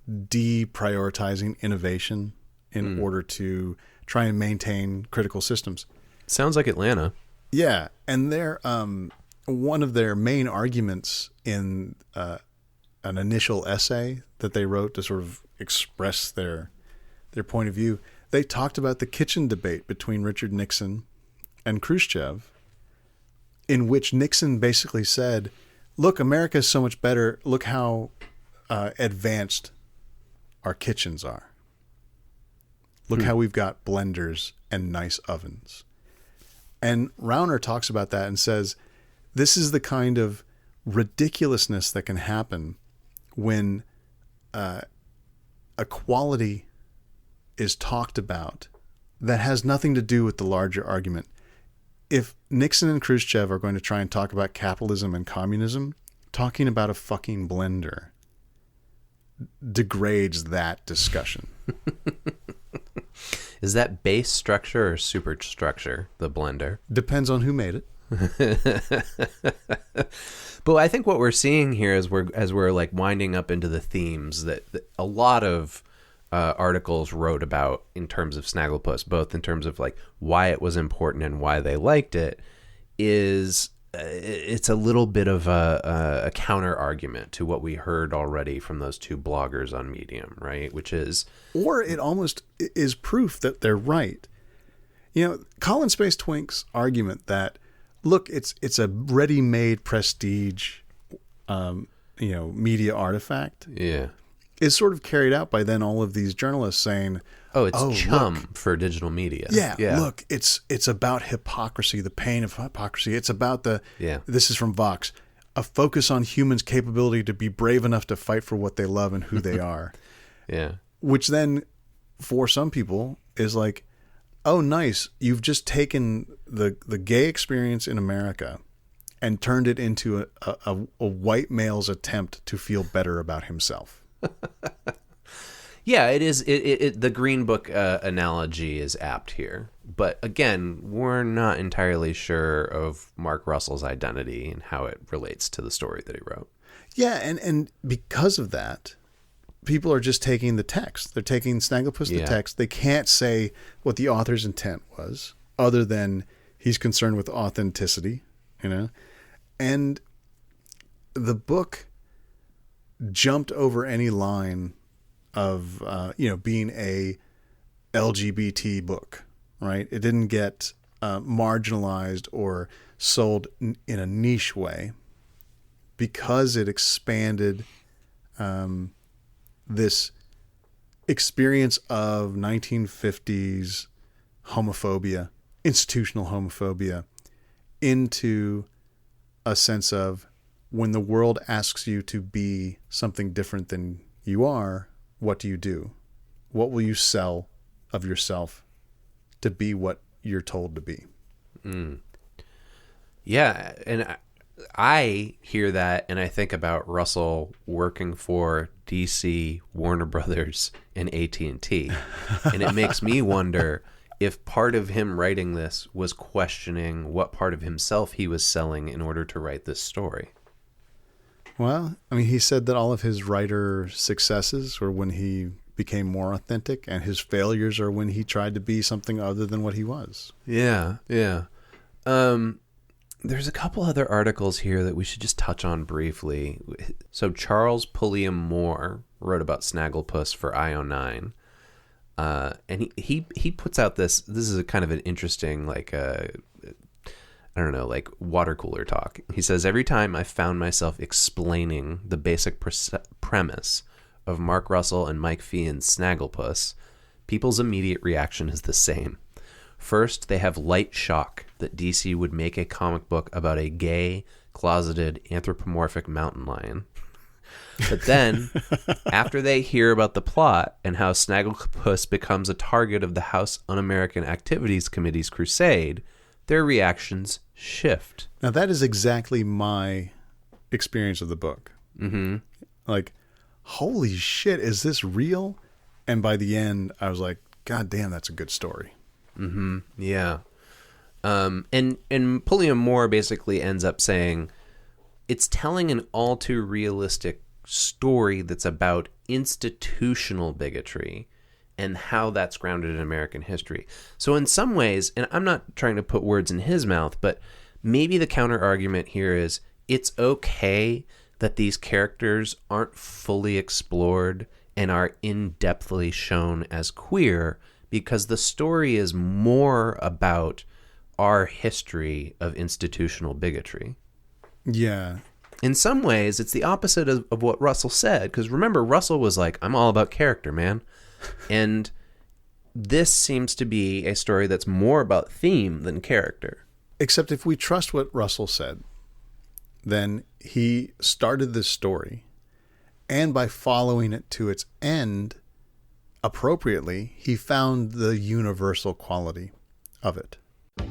deprioritizing innovation in order to try and maintain critical systems. Sounds like Atlanta. Yeah, and one of their main arguments in an initial essay that they wrote to sort of express their point of view, they talked about the kitchen debate between Richard Nixon and Khrushchev, in which Nixon basically said, look, America is so much better. Look how advanced our kitchens are. Look how we've got blenders and nice ovens. And Rauner talks about that and says, this is the kind of ridiculousness that can happen when a quality is talked about that has nothing to do with the larger argument. If Nixon and Khrushchev are going to try and talk about capitalism and communism, talking about a fucking blender degrades that discussion. Is that base structure or superstructure, the blender? Depends on who made it. But I think what we're seeing here as we're like winding up into the themes that a lot of articles wrote about in terms of Snagglepuss, both in terms of like why it was important and why they liked it, is it's a little bit of a counter argument to what we heard already from those two bloggers on Medium, right? Which is, or it almost is proof that they're right. You know, Colin Space Twink's argument that, look, it's a ready-made prestige, media artifact. Yeah. Is sort of carried out by then all of these journalists saying, it's chum for digital media. Yeah, look, it's about hypocrisy, the pain of hypocrisy. It's about this is from Vox, a focus on humans' capability to be brave enough to fight for what they love and who they are. Yeah. Which then, for some people, is like, oh, nice, you've just taken the gay experience in America and turned it into a white male's attempt to feel better about himself. Yeah, it is. The Green Book analogy is apt here. But again, we're not entirely sure of Mark Russell's identity and how it relates to the story that he wrote. Yeah, and because of that, people are just taking the text. They're taking Snagglepuss, the text. They can't say what the author's intent was, other than he's concerned with authenticity, And the book jumped over any line of being a LGBT book, right? It didn't get marginalized or sold in a niche way because it expanded this experience of 1950s homophobia, institutional homophobia, into a sense of, when the world asks you to be something different than you are, what do you do? What will you sell of yourself to be what you're told to be? Mm. Yeah, and I hear that and I think about Russell working for DC, Warner Brothers, and AT&T. And it makes me wonder if part of him writing this was questioning what part of himself he was selling in order to write this story. Well, I mean, he said that all of his writer successes were when he became more authentic, and his failures are when he tried to be something other than what he was. Yeah. There's a couple other articles here that we should just touch on briefly. So Charles Pulliam Moore wrote about Snagglepuss for IO9. And he puts out this is a kind of an interesting, water cooler talk. He says, every time I found myself explaining the basic premise of Mark Russell and Mike Feehan's Snagglepuss, people's immediate reaction is the same. First, they have light shock that DC would make a comic book about a gay, closeted, anthropomorphic mountain lion. But then, after they hear about the plot and how Snagglepuss becomes a target of the House Un-American Activities Committee's crusade, their reactions shift. Now, that is exactly my experience of the book. Mm-hmm. Like, holy shit, is this real? And by the end, I was like, God damn, that's a good story. Mm-hmm. Yeah. And Pulliam Moore basically ends up saying, it's telling an all too realistic story that's about institutional bigotry and how that's grounded in American history. So in some ways, and I'm not trying to put words in his mouth, but maybe the counter argument here is it's okay that these characters aren't fully explored and are in-depthly shown as queer, because the story is more about our history of institutional bigotry. Yeah. In some ways, it's the opposite of what Russell said, because remember, Russell was like, I'm all about character, man. And this seems to be a story that's more about theme than character. Except if we trust what Russell said, then he started this story, and by following it to its end appropriately, he found the universal quality of it.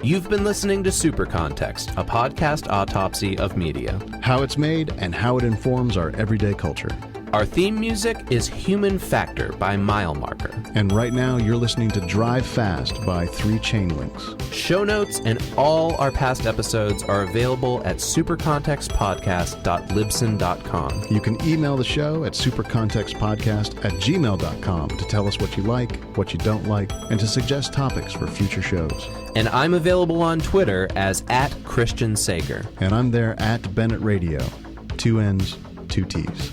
You've been listening to Super Context, a podcast autopsy of media. How it's made and how it informs our everyday culture. Our theme music is Human Factor by Mile Marker. And right now you're listening to Drive Fast by 3 Chain Links. Show notes and all our past episodes are available at supercontextpodcast.libsyn.com. You can email the show at supercontextpodcast@gmail.com to tell us what you like, what you don't like, and to suggest topics for future shows. And I'm available on Twitter as @Christian Sager. And I'm there @Bennett Radio. 2 N's, 2 T's.